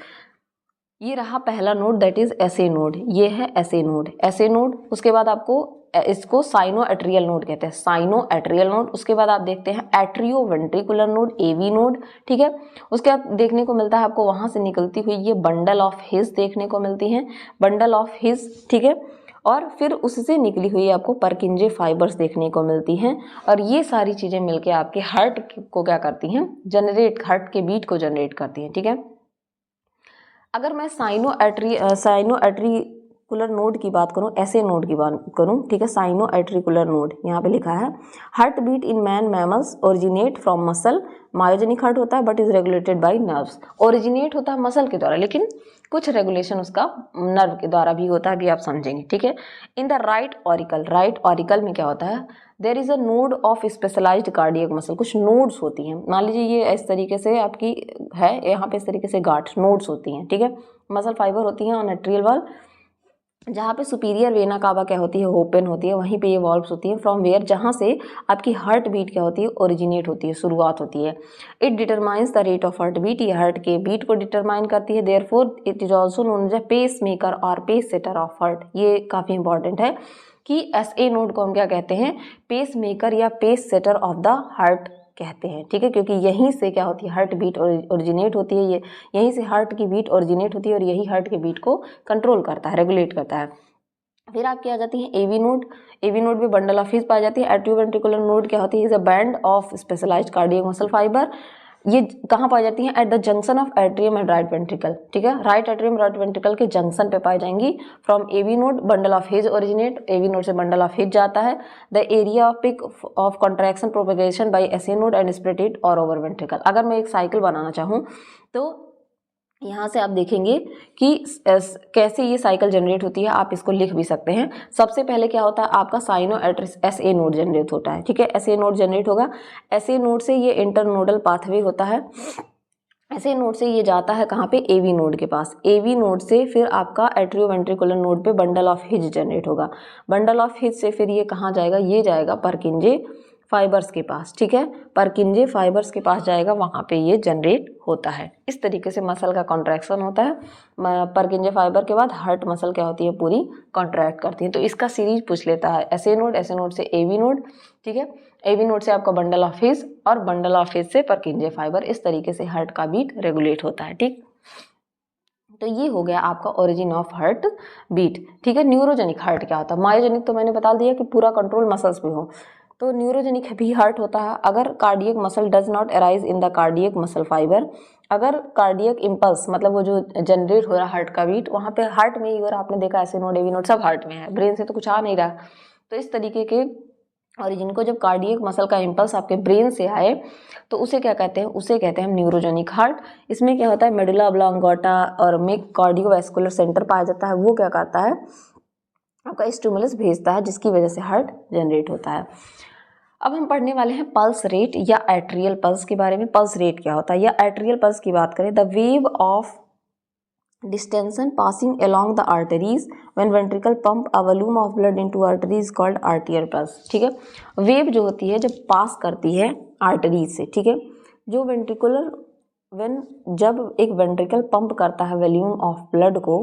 ये रहा पहला node, that is SA node, ये है एसए नोड, एसए नोड। उसके बाद आपको इसको साइनो एट्रियल नोड कहते हैं, साइनो एट्रियल नोड। उसके बाद आप देखते हैं atrio ventricular node, AV node, ठीक है। उसके बाद देखने को मिलता है आपको वहां से निकलती हुई ये बंडल ऑफ हिज देखने को मिलती हैं, बंडल ऑफ हिज, ठीक है। और फिर उससे निकली हुई आपको परकिंजे फाइबर्स देखने को मिलती हैं। और ये सारी चीजें मिलके आपके हार्ट को क्या करती हैं, जनरेट, हार्ट के बीट को जनरेट करती हैं, ठीक है। अगर मैं साइनो एट्रिकुलर नोड की बात करूं, ऐसे नोड की बात करूं, ठीक है, साइनो एट्रिकुलर नोड यहाँ पे लिखा है, heart beat in man mammals originate from muscle, myogenic heart होता है but is regulated by nerves. Originate होता है मसल के द्वारा, लेकिन कुछ रेगुलेशन उसका नर्व के द्वारा भी होता है, अभी आप समझेंगे, ठीक है। In the right auricle, right auricle में क्या होता है, there is a node of specialised cardiac muscle, कुछ नोड्स होती हैं। मान लीजिए ये इस तरीके से आपकी है, यहाँ पे इस तरीके से गांठ नोड्स होती हैं, ठीक है, मसल फाइबर होती हैं ऑन एट्रियल वॉल। जहाँ पे सुपीरियर वेना कावा क्या होती है, ओपन होती है, वहीं पे ये वॉल्व्स होती हैं, फ्रॉम वेयर, जहाँ से आपकी हार्ट बीट क्या होती है, ओरिजिनेट होती है, शुरुआत होती है। It determines the rate of heart beat, ये हार्ट के बीट को डिटरमाइन करती है। Therefore it is also known as pace maker और पेस सेटर ऑफ हार्ट। ये काफ़ी इंपॉर्टेंट है कि एसए नोड को हम क्या कहते हैं, पेस मेकर या pace setter of the heart कहते हैं, ठीक है, क्योंकि यहीं से क्या होती है, हार्ट बीट ओरिजिनेट होती है, ये यहीं से हार्ट की बीट ओरिजिनेट होती है और यही हार्ट के बीट को कंट्रोल करता है, रेगुलेट करता है। फिर आपकी आ जाती है एवी नोड, एवी नोड में बंडल ऑफ हिज पाई जाती है। एट्रियोवेंट्रिकुलर नोड क्या होती है, is a band of specialised cardiac muscle fibre. ये कहाँ पाई जाती हैं, at the junction of atrium and right ventricle, ठीक है, राइट एट्रियम राइट वेंट्रिकल के जंक्शन पे पाई जाएंगी। From AV node bundle of His originate, AV node से बंडल ऑफ हिज जाता है। The area of pick of contraction propagation by SA node and spread it all over ventricle. अगर मैं एक साइकिल बनाना चाहूँ तो यहाँ से आप देखेंगे कि कैसे ये साइकिल जनरेट होती है, आप इसको लिख भी सकते हैं। सबसे पहले क्या होता है, आपका साइनो एसए नोड जनरेट होता है, ठीक है, एसए नोड जनरेट होगा। एसए नोड से ये इंटरनोडल पाथवे होता है, ऐसे नोड से ये जाता है कहाँ पे, एवी नोड के पास। एवी नोड से फिर आपका एट्रियोवेंट्रिकुलर नोड पे बंडल ऑफ हिज जनरेट होगा। बंडल ऑफ हिज से फिर ये कहाँ जाएगा, ये जाएगा परकिंजे फाइबर्स के पास, ठीक है, परकिंजे फाइबर्स के पास जाएगा, वहाँ पे ये जनरेट होता है। इस तरीके से मसल का कॉन्ट्रैक्शन होता है। परकिंजे फाइबर के बाद हार्ट मसल क्या होती है, पूरी कॉन्ट्रैक्ट करती है। तो इसका सीरीज पूछ लेता है, एसए नोड से एवी नोड, ठीक है, एवी नोड से आपका बंडल ऑफ हिज और बंडल ऑफ हिज से परकिंजे फाइबर। इस तरीके से हार्ट का बीट रेगुलेट होता है, ठीक। तो ये हो गया आपका ओरिजिन ऑफ हार्ट बीट, ठीक है। न्यूरोजेनिक हार्ट क्या होता है, मायोजेनिक तो मैंने बता दिया कि पूरा कंट्रोल मसल्स में हो, तो न्यूरोजेनिक भी हार्ट होता है। अगर cardiac muscle does not arise in the cardiac muscle fibre, अगर कार्डियक इम्पल्स मतलब वो जो जनरेट हो रहा है हार्ट का बीट, वहाँ पे हार्ट में ही, अगर आपने देखा एसए नोड एवी नोड सब हार्ट में है, ब्रेन से तो कुछ आ नहीं रहा। तो इस तरीके के ओरिजिन को जब कार्डियक मसल का इम्पल्स आपके ब्रेन से आए तो उसे क्या कहते हैं, उसे कहते हैं न्यूरोजेनिक हार्ट। इसमें क्या होता है, मेडुला ऑब्लोंगेटा और में कार्डियोवैस्कुलर सेंटर पाया जाता है, वो क्या करता है, आपका स्टिमुलस भेजता है, जिसकी वजह से हार्ट जनरेट होता है। अब हम पढ़ने वाले हैं पल्स रेट या एट्रियल पल्स के बारे में। पल्स रेट क्या होता है, या एट्रियल पल्स की बात करें, the wave of distension passing along the arteries when ventricle pump a volume of blood into arteries called arterial pulse, ठीक है। वेव जो होती है जब पास करती है आर्टरीज से, ठीक है, जो वेंट्रिकुलर जब एक वेंट्रिकल पंप करता है वॉल्यूम ऑफ ब्लड को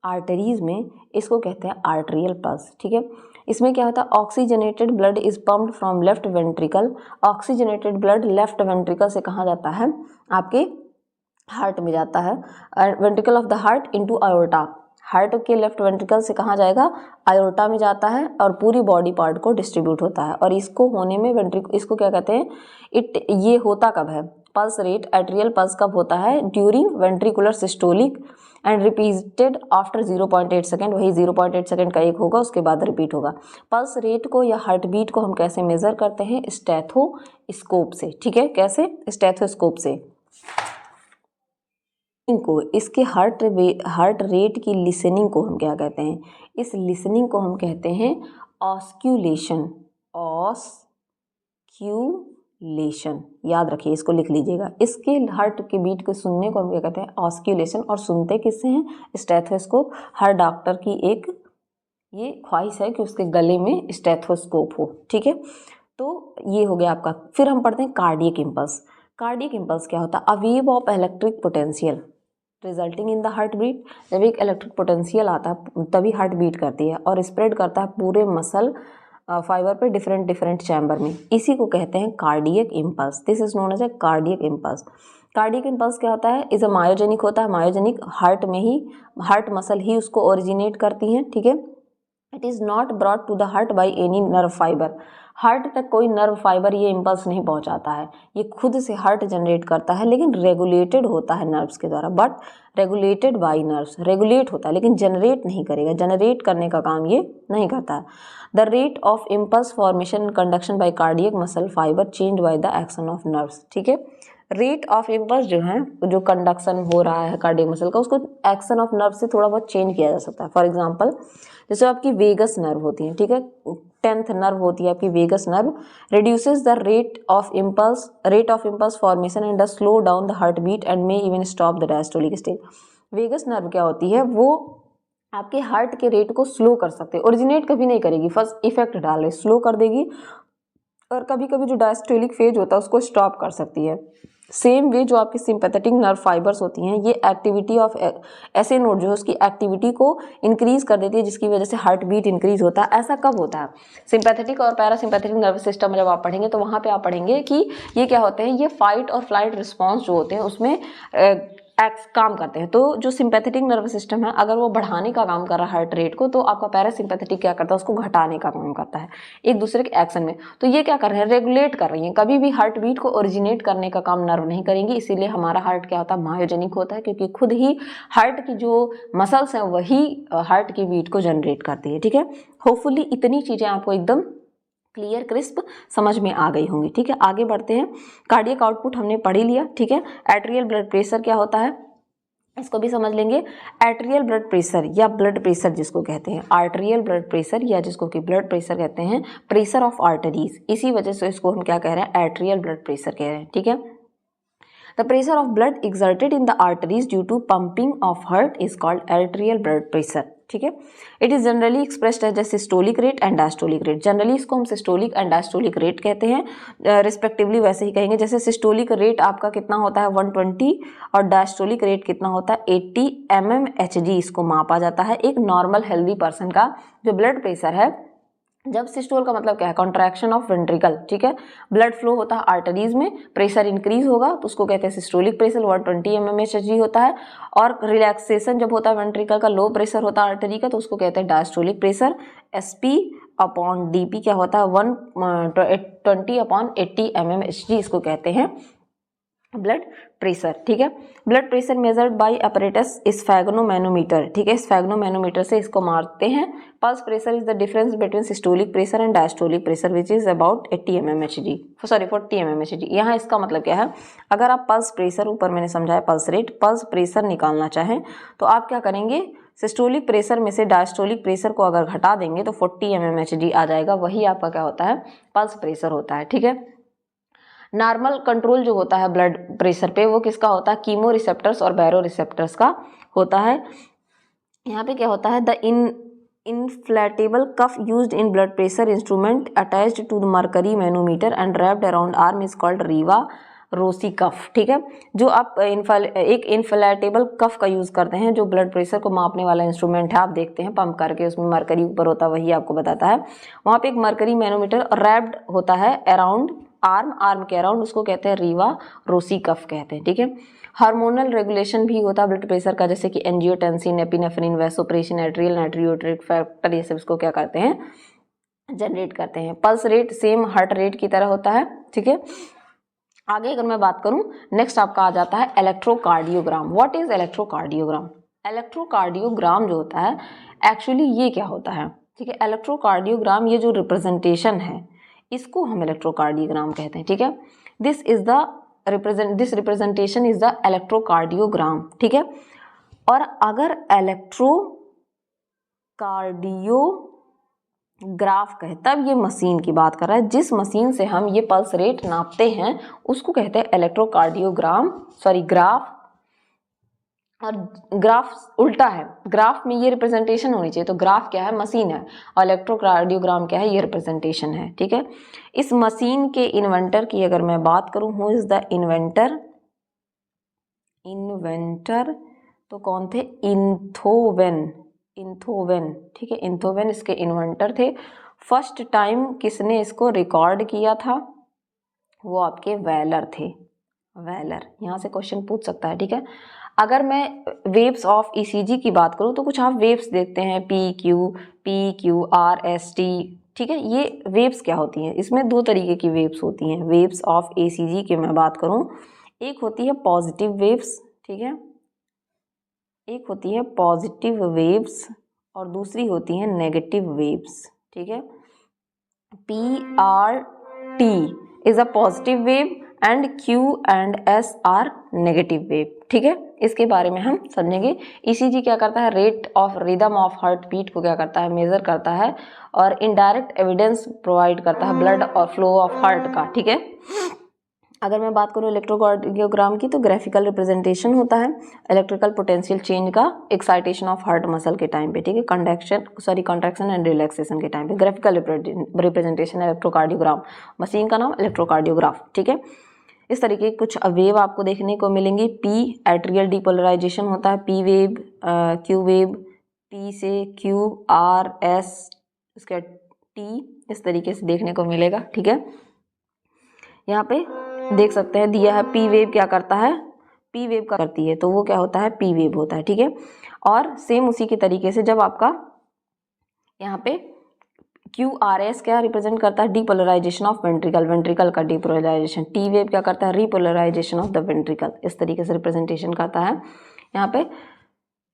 आर्टरीज में, इसको कहते हैं आर्टरियल पल्स, ठीक है। इसमें क्या होता है, oxygenated blood is pumped from left ventricle. Oxygenated blood left ventricle से कहाँ जाता है, आपके हार्ट में जाता है। Ventricle of the heart into aorta, heart के लेफ्ट वेंट्रिकल से कहाँ जाएगा, आयोर्टा में जाता है और पूरी बॉडी पार्ट को डिस्ट्रीब्यूट होता है। और इसको होने में इसको क्या कहते हैं, ये होता कब है, पल्स रेट एट्रियल पल्स कब होता है, during ventricular systolic and repeated after 0.8 second, वही 0.8 सेकेंड का एक होगा, उसके बाद रिपीट होगा। पल्स रेट को या हार्ट बीट को हम कैसे मेजर करते हैं, स्टेथोस्कोप से, ठीक है, कैसे, स्टेथोस्कोप से। को इसके हार्ट रेट की लिसनिंग को हम क्या कहते हैं, इस लिसनिंग को हम कहते हैं ऑस्क्यूलेशन, ऑस्क्यूलेशन, याद रखिए, इसको लिख लीजिएगा। इसके हार्ट की बीट को सुनने को हम क्या कहते हैं? ऑस्क्यूलेशन। और सुनते किससे हैं? स्टेथोस्कोप। हर डॉक्टर की एक ये ख्वाहिश है कि उसके गले में स्टेथोस्कोप हो, ठीक है। तो ये हो गया आपका। फिर हम पढ़ते हैं कार्डियक इम्पल्स। कार्डियक इम्पल्स क्या होता है? A wave of electric potential resulting in the heart beat. जब एक इलेक्ट्रिक पोटेंशियल आता है तभी हार्ट बीट करती है और स्प्रेड करता है पूरे मसल फाइबर पे डिफरेंट डिफरेंट चैम्बर में। इसी को कहते हैं cardiac impulse. This is known as a cardiac impulse. Cardiac impulse क्या होता है? इज अ मायोजेनिक होता है। मायोजेनिक हार्ट में ही, हार्ट मसल ही उसको ओरिजिनेट करती हैं, ठीक है। It is not brought to the heart by any nerve fibre. Heart तक कोई नर्व फाइबर ये इम्पल्स नहीं पहुंचाता है, ये खुद से हार्ट जनरेट करता है, लेकिन रेगुलेटेड होता है नर्व्स के द्वारा। But regulated by nerves, regulate होता है लेकिन जनरेट नहीं करेगा, जनरेट करने का काम ये नहीं करता है। The rate of impulse formation and conduction by cardiac muscle fibre change by the action of nerves, ठीक है। रेट ऑफ इम्पल्स जो है, जो कंडक्शन हो रहा है कार्डियक मसल का, उसको एक्शन ऑफ नर्व से थोड़ा बहुत चेंज किया जा सकता है। फॉर एग्जांपल, जैसे आपकी वेगस नर्व होती है, ठीक है, 10th नर्व होती है आपकी vagus nerve, reduces the rate of impulse formation and slow down the heart beat and may even stop the diastolic stage. Vagus nerve क्या होती है? वो आपके हार्ट के रेट को स्लो कर सकते हैं, ओरिजिनेट कभी नहीं करेगी, फर्स्ट इफेक्ट डाल रही, स्लो कर देगी, और कभी कभी जो डायस्टोलिक फेज होता है उसको स्टॉप कर सकती है। सेम वे जो आपकी सिंपैथेटिक नर्व फाइबर्स होती हैं, ये एक्टिविटी ऑफ ऐसे नोड जो है उसकी एक्टिविटी को इंक्रीज कर देती है, जिसकी वजह से हार्ट बीट इंक्रीज होता है। ऐसा कब होता है? सिंपैथेटिक और पैरासिम्पैथेटिक नर्वस सिस्टम जब आप पढ़ेंगे तो वहाँ पे आप पढ़ेंगे कि ये क्या होते हैं, ये फाइट और फ्लाइट रिस्पॉन्स जो होते हैं उसमें काम करते हैं। तो जो सिंपैथेटिक नर्वस सिस्टम है, अगर वो बढ़ाने का काम कर रहा है हार्ट रेट को, तो आपका पैरासिम्पैथेटिक क्या करता है? उसको घटाने का काम करता है एक दूसरे के एक्शन में। तो ये क्या कर रहे हैं? रेगुलेट कर रही हैं। कभी भी हार्ट बीट को ओरिजिनेट करने का काम नर्व नहीं करेंगी, इसीलिए हमारा हार्ट क्या होता है? मायोजेनिक होता है, क्योंकि खुद ही हार्ट की जो मसल्स हैं वही हार्ट की बीट को जनरेट करती है, ठीक है। होपफुली इतनी चीजें आपको एकदम क्लियर क्रिस्प समझ में आ गई होंगी, ठीक है। आगे बढ़ते हैं। कार्डियक आउटपुट हमने पढ़ ही लिया, ठीक है। एट्रियल ब्लड प्रेशर क्या होता है, इसको भी समझ लेंगे। एट्रियल ब्लड प्रेशर या ब्लड प्रेशर जिसको कहते हैं, आर्टेरियल ब्लड प्रेशर या जिसको कि ब्लड प्रेशर कहते हैं, प्रेशर ऑफ आर्टरीज, इसी वजह से इसको हम क्या कह रहे हैं? एट्रियल ब्लड प्रेशर कह रहे हैं, ठीक है। The pressure of blood exerted in the arteries due to pumping of heart is called atrial blood pressure, ठीक है। It is generally expressed as a systolic rate and diastolic rate. Generally इसको हम सिस्टोलिक एंड डायस्टोलिक रेट कहते हैं, रिस्पेक्टिवली वैसे ही कहेंगे। जैसे सिस्टोलिक रेट आपका कितना होता है? 120, और डायस्टोलिक रेट कितना होता है? 80 mmHg इसको मापा जाता है एक नॉर्मल हेल्दी पर्सन का जो ब्लड प्रेशर है। जब सिस्टोल का मतलब क्या है? कॉन्ट्रैक्शन ऑफ वेंट्रिकल, ठीक है। ब्लड फ्लो होता है आर्टरीज में, प्रेशर इंक्रीज होगा तो उसको कहते हैं सिस्टोलिक प्रेशर, 120 mmHg होता है। और रिलैक्सेशन जब होता है वेंट्रिकल का, लो प्रेशर होता है आर्टरी का, तो उसको कहते हैं डायस्टोलिक प्रेशर। SP/DP क्या होता है? 120/80 mmHg, इसको कहते हैं ब्लड प्रेशर, ठीक है। Blood pressure measured by apparatus sphygmomanometer, ठीक है। स्फैग्नोमैनोमीटर से इसको मारते हैं। Pulse pressure is the difference between systolic pressure and diastolic pressure which is about 80 mmHg, sorry 40 mmHg। यहाँ इसका मतलब क्या है? अगर आप पल्स प्रेशर, ऊपर मैंने समझाया पल्स रेट, पल्स प्रेशर निकालना चाहें तो आप क्या करेंगे? सिस्टोलिक प्रेशर में से डायस्टोलिक प्रेशर को अगर घटा देंगे तो 40 mmHg आ जाएगा, वही आपका क्या होता है? पल्स प्रेशर होता है, ठीक है। नॉर्मल कंट्रोल जो होता है ब्लड प्रेशर पे, वो किसका होता है? कीमो रिसेप्टर्स और बैरो रिसेप्टर्स का होता है। यहाँ पे क्या होता है? The inflatable cuff used in blood pressure instrument attached to the mercury manometer and wrapped around arm is called Riva Rocci cuff, ठीक है। जो आप एक इनफ्लेटेबल कफ का यूज करते हैं, जो ब्लड प्रेशर को मापने वाला इंस्ट्रूमेंट है, आप देखते हैं पंप करके, उसमें मरकरी ऊपर होता है, वही आपको बताता है। वहाँ पे एक मरकरी मैनोमीटर रैप्ड होता है अराउंड आर्म के अराउंड, उसको कहते हैं रीवा रोसी कफ कहते हैं, ठीक है। हार्मोनल रेगुलेशन भी होता है ब्लड प्रेशर का, जैसे कि angiotensin, epinephrine, vasopressin, atrial natriuretic factor, ये सब इसको क्या करते हैं? जनरेट करते हैं। Pulse rate same heart rate की तरह होता है, ठीक है। आगे अगर मैं बात करूं, नेक्स्ट आपका आ जाता है electrocardiogram. What is electrocardiogram? Electrocardiogram जो होता है, एक्चुअली ये क्या होता है, ठीक है। इलेक्ट्रोकार्डियोग्राम, ये जो रिप्रेजेंटेशन है, इसको हम इलेक्ट्रोकार्डियोग्राम कहते हैं, ठीक है। This representation is the electrocardiogram, ठीक है। और अगर इलेक्ट्रोकार्डियोग्राम ग्राफ कहे, तब ये मशीन की बात कर रहा है। जिस मशीन से हम ये पल्स रेट नापते हैं उसको कहते हैं इलेक्ट्रोकार्डियोग्राम, सॉरी ग्राफ। और ग्राफ उल्टा है, ग्राफ में ये रिप्रेजेंटेशन होनी चाहिए। तो ग्राफ क्या है, मशीन है, और इलेक्ट्रोकार्डियोग्राम क्या है, ये रिप्रेजेंटेशन है। ठीक है, इस मशीन के इन्वेंटर की अगर मैं बात करूं, who is the inventor, inventor तो कौन थे, इन्थोवेन, इन्थोवेन। ठीक है, इन्थोवेन इसके इन्वेंटर थे। फर्स्ट टाइम किसने इसको रिकॉर्ड किया था, वो आपके वेलर थे, वेलर। यहाँ से क्वेश्चन पूछ सकता है। ठीक है, अगर मैं वेव्स ऑफ ईसीजी की बात करूँ तो कुछ आप वेव्स देखते हैं, P Q R S T. ठीक है, ये वेव्स क्या होती हैं, इसमें दो तरीके की वेव्स होती हैं। वेव्स ऑफ ईसीजी की मैं बात करूँ, एक होती है पॉजिटिव वेव्स, ठीक है, एक होती है पॉजिटिव वेव्स और दूसरी होती है नेगेटिव वेव्स। ठीक है, PRT is a positive wave and Q and S are negative wave. ठीक है, इसके बारे में हम समझेंगे। ईसीजी क्या करता है, rate of rhythm of heart beat को क्या करता है, मेजर करता है, और इनडायरेक्ट एविडेंस प्रोवाइड करता है ब्लड और फ्लो ऑफ हार्ट का। ठीक है, अगर मैं बात करूँ इलेक्ट्रोकार्डियोग्राम की, तो ग्राफिकल रिप्रेजेंटेशन होता है इलेक्ट्रिकल पोटेंशियल चेंज का एक्साइटेशन ऑफ हार्ट मसल के टाइम पे। ठीक है, कॉन्ट्रैक्शन एंड रिलैक्सेशन के टाइम पे ग्राफिकल रिप्रेजेंटेशन इलेक्ट्रोकार्डियोग्राम, मशीन का नाम इलेक्ट्रोकार्डियोग्राफ। ठीक है, इस तरीके के कुछ वेव आपको देखने को मिलेंगी। पी एट्रियल डीपोलराइजेशन होता है, P wave, Q wave, P से क्यू, आर एस, उसका टी, इस तरीके से देखने को मिलेगा। ठीक है, यहाँ पे देख सकते हैं दिया है, पी वेव क्या करता है, पी वेव का करती है, तो वो क्या होता है, पी वेव होता है। ठीक है, और सेम उसी के तरीके से जब आपका यहाँ पे क्यू आर एस क्या रिप्रेजेंट करता है, डीपोलराइजेशन ऑफ वेंट्रिकल, वेंट्रिकल का डीपोलराइजेशन। टी वेव क्या करता है, रिपोलराइजेशन ऑफ द वेंट्रिकल, इस तरीके से रिप्रेजेंटेशन करता है। यहाँ पे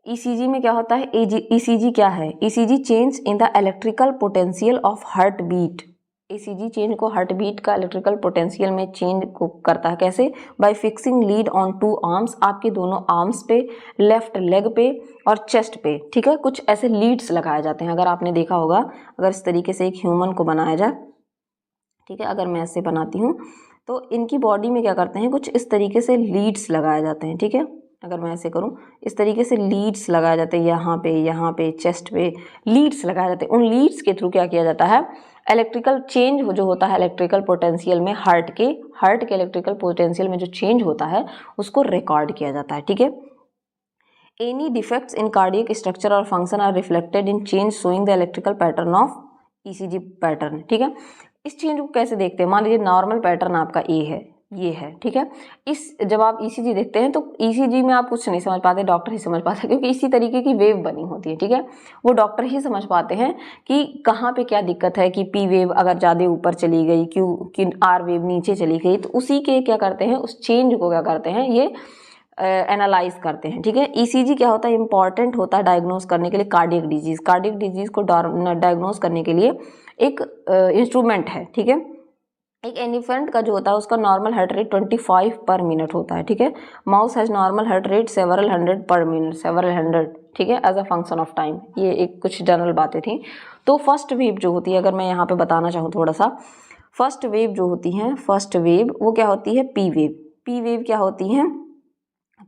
ईसीजी में क्या होता है, ईसीजी क्या है, ECG change in the electrical potential of heart beat. ECG change को हार्ट बीट का इलेक्ट्रिकल पोटेंशियल में चेंज को करता है। कैसे, by fixing lead on two arms, आपके दोनों आर्म्स पे, लेफ्ट लेग पे और चेस्ट पे। ठीक है, कुछ ऐसे लीड्स लगाए जाते हैं, अगर आपने देखा होगा, अगर इस तरीके से एक ह्यूमन को बनाया जाए, ठीक है, अगर मैं ऐसे बनाती हूँ तो इनकी बॉडी में क्या करते हैं, कुछ इस तरीके से लीड्स लगाए जाते हैं। ठीक है, अगर मैं ऐसे करूं, इस तरीके से लीड्स लगाए जाते हैं, यहाँ पे चेस्ट पे लीड्स लगाए जाते हैं। उन लीड्स के थ्रू क्या किया जाता है, इलेक्ट्रिकल चेंज जो होता है इलेक्ट्रिकल पोटेंशियल में, हार्ट के इलेक्ट्रिकल पोटेंशियल में जो चेंज होता है उसको रिकॉर्ड किया जाता है। ठीक है, any defects in cardiac structure और function are reflected in change showing the electrical pattern of ECG pattern. ठीक है, इस चेंज को कैसे देखते हैं, मान लीजिए नॉर्मल पैटर्न आपका ए है, ये है। ठीक है, इस जब आप ईसीजी देखते हैं तो ईसीजी में आप कुछ नहीं समझ पाते, डॉक्टर ही समझ पाते हैं, क्योंकि इसी तरीके की वेव बनी होती है। ठीक है, वो डॉक्टर ही समझ पाते हैं कि कहाँ पे क्या दिक्कत है, कि पी वेव अगर ज़्यादा ऊपर चली गई, क्यों आर वेव नीचे चली गई, तो उसी के क्या करते हैं, उस चेंज को क्या करते हैं, ये एनालाइज करते हैं। ठीक है, ईसीजी क्या होता है, इंपॉर्टेंट होता है डायग्नोज करने के लिए कार्डियक डिजीज को डायग्नोज करने के लिए एक इंस्ट्रूमेंट है। ठीक है, एक एलिफेंट का जो होता है उसका नॉर्मल हार्ट रेट 25 पर मिनट होता है। ठीक है, mouse has normal heart rate several hundred per minute, several hundred. ठीक है, as a function of time. ये एक कुछ जनरल बातें थी। तो फर्स्ट वेव जो होती है, अगर मैं यहाँ पे बताना चाहूँ थोड़ा सा, फर्स्ट वेव जो होती है, फर्स्ट वेव वो क्या होती है, पी वेव। पी वेव क्या होती है,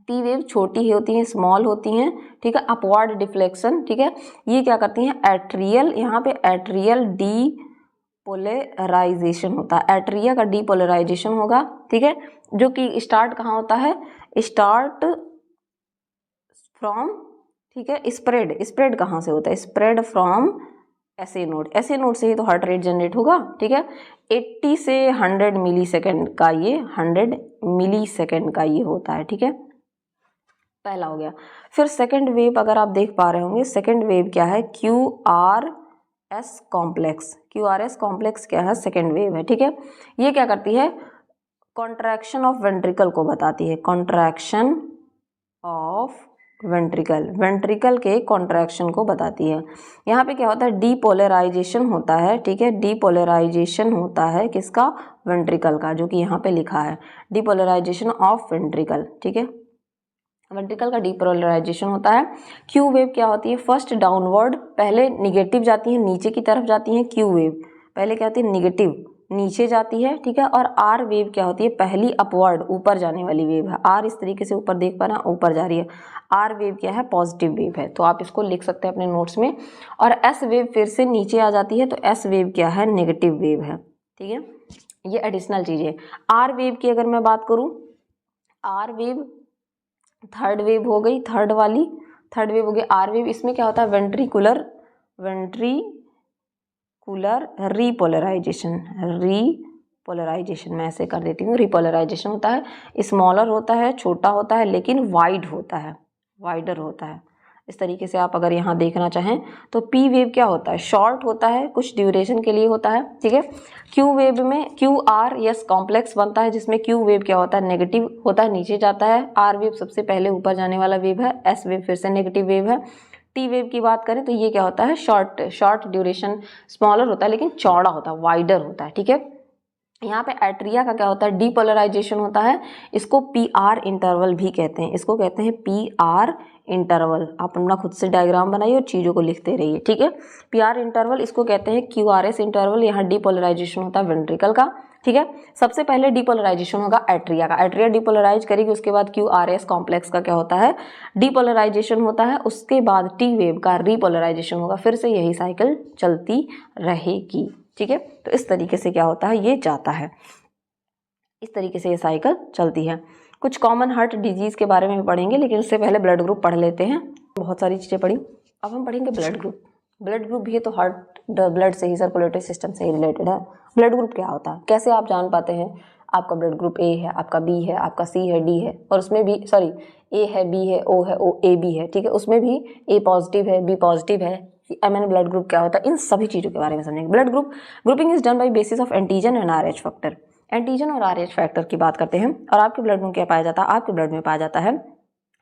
पी वेव छोटी होती हैं, स्मॉल होती हैं। ठीक है, अपवर्ड डिफ्लेक्शन। ठीक है, ये क्या करती हैं, एट्रियल, यहाँ पे एट्रियल डीपोलराइजेशन होता है, एट्रिया का डीपोलराइजेशन होगा। ठीक है, जो कि स्टार्ट कहाँ होता है, स्टार्ट फ्रॉम, ठीक है, स्प्रेड कहाँ से होता है, स्प्रेड फ्रॉम ऐसे नोड से ही तो हार्ट रेट जनरेट होगा। ठीक है, 80 से 100 मिली सेकेंड का ये 100 मिली सेकेंड का ये होता है। ठीक है, पहला हो गया। फिर सेकंड वेव अगर आप देख पा रहे होंगे, सेकंड वेव क्या है, QRS कॉम्प्लेक्स। QRS कॉम्प्लेक्स क्या है, सेकंड वेव है। ठीक है, ये क्या करती है, कॉन्ट्रैक्शन ऑफ वेंट्रिकल को बताती है, कॉन्ट्रैक्शन ऑफ वेंट्रिकल के कॉन्ट्रैक्शन को बताती है। यहाँ पे क्या होता है, डीपोलराइजेशन होता है। ठीक है, डीपोलराइजेशन होता है किसका, वेंट्रिकल का, जो कि यहाँ पे लिखा है, डीपोलराइजेशन ऑफ वेंट्रिकल। ठीक है, वेंट्रिकल का डीपोलराइजेशन होता है। क्यू वेव क्या होती है, फर्स्ट डाउनवर्ड, पहले निगेटिव जाती है, नीचे की तरफ जाती है। क्यू वेव पहले क्या होती है, निगेटिव, नीचे जाती है, ठीक है। और आर वेव क्या होती है, पहली अपवर्ड, ऊपर जाने वाली वेव है। आर इस तरीके से ऊपर देख पा रहे हैं, ऊपर जा रही है। आर वेव क्या है, पॉजिटिव वेव है, तो आप इसको लिख सकते हैं अपने नोट्स में। और एस वेव फिर से नीचे आ जाती है, तो एस वेव क्या है, नेगेटिव वेव है, ठीक है। ये एडिशनल चीज़ें। आर वेव की अगर मैं बात करूँ, आर वेव थर्ड वेव हो गई, थर्ड वेव हो गई आर वेव। इसमें क्या होता है, वेंट्रिकुलर रीपोलराइजेशन मैं ऐसे कर देती हूँ। रीपोलराइजेशन होता है, स्मॉलर होता है, छोटा होता है, लेकिन वाइडर होता है। इस तरीके से आप अगर यहाँ देखना चाहें तो पी वेव क्या होता है, शॉर्ट होता है, कुछ ड्यूरेशन के लिए होता है, ठीक है। क्यू वेव में क्यू आर यस कॉम्प्लेक्स बनता है, जिसमें क्यू वेव क्या होता है, नेगेटिव होता है, नीचे जाता है। आर वेव सबसे पहले ऊपर जाने वाला वेव है। एस वेव फिर से नेगेटिव वेव है। टी वेव की बात करें तो ये क्या होता है, शॉर्ट ड्यूरेशन, स्मॉलर होता है लेकिन चौड़ा होता है, वाइडर होता है, ठीक है। यहाँ पे एट्रिया का क्या होता है, डीपोलराइजेशन होता है। इसको पी आर इंटरवल भी कहते हैं, इसको कहते हैं पी आर इंटरवल। आप अपना खुद से डायग्राम बनाइए और चीज़ों को लिखते रहिए, ठीक है। पी आर इंटरवल इसको कहते हैं क्यू आर एस इंटरवल। यहाँ डीपोलराइजेशन होता है वेंट्रिकल का, ठीक है। सबसे पहले डीपोलराइजेशन होगा एट्रिया का, एट्रिया डीपोलराइज करेगी, उसके बाद क्यू आर एस कॉम्प्लेक्स का क्या होता है, डीपोलराइजेशन होता है। उसके बाद टी वेव का रीपोलराइजेशन होगा, फिर से यही साइकिल चलती रहेगी, ठीक है। तो इस तरीके से क्या होता है, ये जाता है, इस तरीके से ये साइकिल चलती है। कुछ कॉमन हार्ट डिजीज़ के बारे में भी पढ़ेंगे, लेकिन उससे पहले ब्लड ग्रुप पढ़ लेते हैं। बहुत सारी चीज़ें पढ़ी, अब हम पढ़ेंगे ब्लड ग्रुप। ब्लड ग्रुप भी है तो हार्ट ब्लड से ही, सर्कुलेटरी सिस्टम से ही रिलेटेड है। ब्लड ग्रुप क्या होता है, कैसे आप जान पाते हैं आपका ब्लड ग्रुप ए है, आपका बी है, आपका सी है, डी है, और उसमें भी सॉरी ए है, बी है, ओ है, ओ ए बी है, ठीक है। उसमें भी ए पॉजिटिव है, बी पॉजिटिव है। एमएन ब्लड ग्रुप क्या होता है, इन सभी चीज़ों के बारे में समझेंगे। Blood grouping is done by basis of antigen and RH factor. Antigen और आरएच फैक्टर की बात करते हैं। और आपके ब्लड में क्या पाया जाता है, आपके ब्लड में पाया जाता है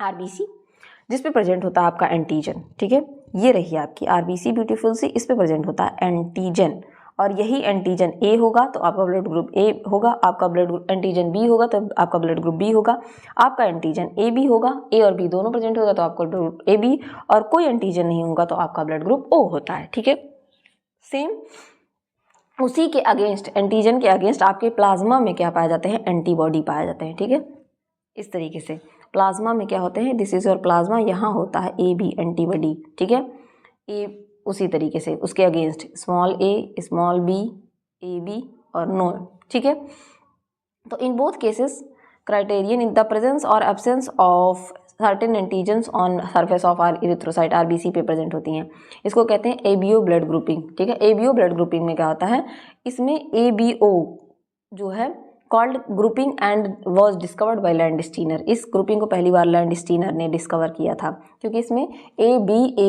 आरबीसी, जिस पे प्रेजेंट होता है आपका एंटीजन, ठीक है। ये रही आपकी आरबीसी ब्यूटीफुल सी, इस पे प्रेजेंट होता है एंटीजन, और यही एंटीजन ए होगा तो आपका ब्लड ग्रुप ए होगा, आपका ब्लड एंटीजन बी होगा तो आपका ब्लड ग्रुप बी होगा, आपका एंटीजन ए बी होगा, ए और बी दोनों प्रेजेंट होगा तो आपका ब्लड ग्रुप ए बी, और कोई एंटीजन नहीं होगा तो आपका ब्लड ग्रुप ओ होता है, ठीक है। सेम उसी के अगेंस्ट, एंटीजन के अगेंस्ट आपके प्लाज्मा में क्या पाए जाते हैं, एंटीबॉडी पाए जाते हैं, ठीक है। इस तरीके से प्लाज्मा में क्या होते हैं, दिस इज योर प्लाज्मा, यहाँ होता है ए बी एंटीबॉडी, ठीक है। ए उसी तरीके से उसके against small A, small B, A B और नो, ठीक है। तो in both cases criterion in the presence और absence of certain antigens on surface of our erythrocyte RBC पे प्रेजेंट होती हैं। इसको कहते हैं एबीओ ब्लड ग्रुपिंग, ठीक है। एबीओ ब्लड ग्रुपिंग में क्या होता है, इसमें एबीओ जो है called grouping and was discovered by Landsteiner. इस ग्रुपिंग को पहली बार लैंडस्टीनर ने डिस्कवर किया था, क्योंकि इसमें ए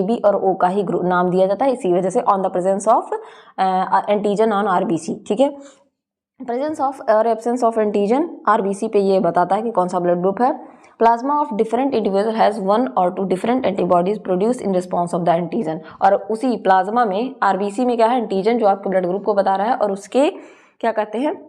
बी और ओ का ही नाम दिया जाता है, इसी वजह से on the presence of antigen on RBC, ठीक है। प्रेजेंस ऑफ और एब्सेंस ऑफ एंटीजन आरबीसी पे ये बताता है कि कौन सा ब्लड ग्रुप है। Plasma of different individual has 1 or 2 different antibodies produce in response of the antigen. और उसी प्लाज्मा में आरबीसी में क्या है, एंटीजन जो आपके ब्लड ग्रुप को बता रहा है, और उसके क्या कहते हैं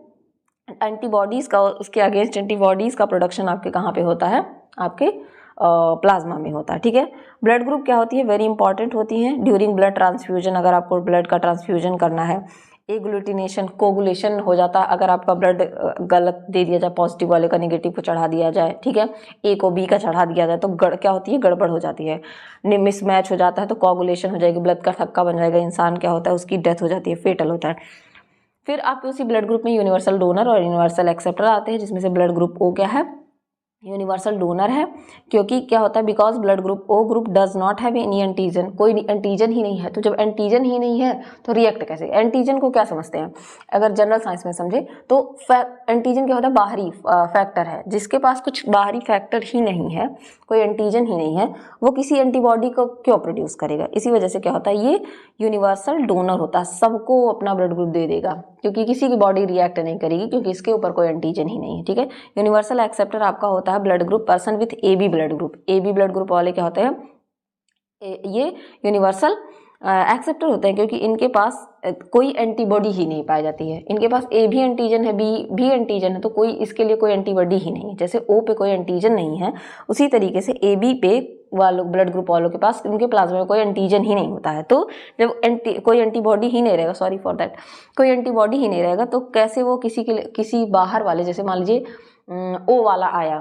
एंटीबॉडीज़ का, उसके अगेंस्ट एंटीबॉडीज़ का प्रोडक्शन आपके कहाँ पे होता है, आपके प्लाज्मा में होता है, ठीक है। ब्लड ग्रुप क्या होती है, वेरी इंपॉर्टेंट होती हैं ड्यूरिंग ब्लड ट्रांसफ्यूजन। अगर आपको ब्लड का ट्रांसफ्यूजन करना है, एग्लूटिनेशन, कोगुलेशन हो जाता है, अगर आपका ब्लड गलत दे दिया जाए, पॉजिटिव वाले का नेगेटिव को चढ़ा दिया जाए, ठीक है, ए को बी का चढ़ा दिया जाए, तो क्या होती है, गड़बड़ हो जाती है, मिसमैच हो जाता है, तो कोगुलेशन हो जाएगी, ब्लड का थक्का बन जाएगा, इंसान क्या होता है, उसकी डेथ हो जाती है, फेटल होता है। फिर आपके उसी ब्लड ग्रुप में यूनिवर्सल डोनर और यूनिवर्सल एक्सेप्टर आते हैं, जिसमें से ब्लड ग्रुप ओ क्या है, यूनिवर्सल डोनर है, क्योंकि क्या होता है, because blood group O group does not have any antigen, कोई एंटीजन ही नहीं है। तो जब एंटीजन ही नहीं है तो रिएक्ट कैसे, एंटीजन को क्या समझते हैं, अगर जनरल साइंस में समझे तो एंटीजन क्या होता है, बाहरी फैक्टर है, जिसके पास कुछ बाहरी फैक्टर ही नहीं है, कोई एंटीजन ही नहीं है, वो किसी एंटीबॉडी को क्यों प्रोड्यूस करेगा। इसी वजह से क्या होता है, ये यूनिवर्सल डोनर होता है, सबको अपना ब्लड ग्रुप दे देगा, क्योंकि किसी की बॉडी रिएक्ट नहीं करेगी, क्योंकि इसके ऊपर कोई एंटीजन ही नहीं है, ठीक है। यूनिवर्सल एक्सेप्टर आपका होता है blood group person with A B blood group. A B blood group वाले क्या होते हैं, ये यूनिवर्सल एक्सेप्टर होते हैं क्योंकि इनके पास कोई एंटीबॉडी ही नहीं पाई जाती है। इनके पास ए भी एंटीजन है, बी भी एंटीजन है, तो कोई इसके लिए कोई एंटीबॉडी ही नहीं है। जैसे ओ पे कोई एंटीजन नहीं है, उसी तरीके से ए बी पे वालों ब्लड ग्रुप वालों के पास उनके प्लाज्मा में कोई एंटीजन ही नहीं होता है। तो जब कोई एंटीबॉडी ही नहीं रहेगा, सॉरी फॉर दैट, कोई एंटीबॉडी ही नहीं रहेगा तो कैसे वो किसी बाहर वाले, जैसे मान लीजिए ओ वाला आया,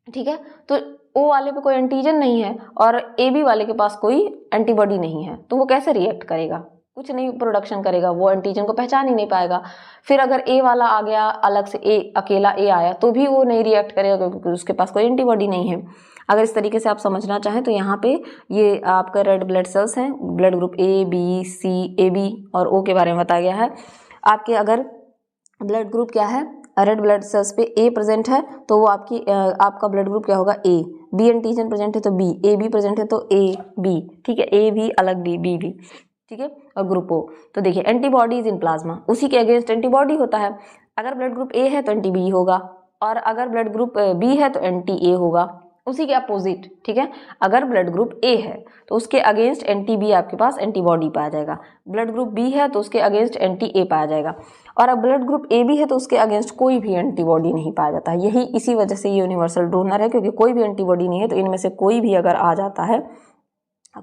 ठीक है, तो ओ वाले पे कोई एंटीजन नहीं है और ए बी वाले के पास कोई एंटीबॉडी नहीं है, तो वो कैसे रिएक्ट करेगा? कुछ नहीं प्रोडक्शन करेगा, वो एंटीजन को पहचान ही नहीं पाएगा। फिर अगर ए वाला आ गया अलग से, अकेला ए आया, तो भी वो नहीं रिएक्ट करेगा क्योंकि उसके पास कोई एंटीबॉडी नहीं है। अगर इस तरीके से आप समझना चाहें तो यहाँ पे ये आपका रेड ब्लड सेल्स हैं, blood group A B C, A B और ओ के बारे में बताया गया है। आपके अगर ब्लड ग्रुप क्या है, रेड ब्लड सेल्स पे ए प्रेजेंट है तो वो आपका ब्लड ग्रुप क्या होगा, ए। बी एंटीजन प्रेजेंट है तो बी, ए बी प्रेजेंट है तो ए बी, ठीक है, ए भी अलग बी, बी भी, ठीक है, और ग्रुप ओ। तो देखिए एंटीबॉडीज इन प्लाज्मा, उसी के अगेंस्ट एंटीबॉडी होता है। अगर ब्लड ग्रुप ए है तो एंटी बी होगा, और अगर ब्लड ग्रुप बी है तो एंटी ए होगा, उसी के अपोजिट, ठीक है। अगर ब्लड ग्रुप ए है तो उसके अगेंस्ट एंटी बी आपके पास एंटीबॉडी पाया जाएगा, ब्लड ग्रुप बी है तो उसके अगेंस्ट एंटी ए पाया जाएगा, और अब ब्लड ग्रुप ए बी है तो उसके अगेंस्ट कोई भी एंटीबॉडी नहीं पाया जाता है। यही इसी वजह से ये यूनिवर्सल डोनर है, क्योंकि कोई भी एंटीबॉडी नहीं है, तो इनमें से कोई भी अगर आ जाता है,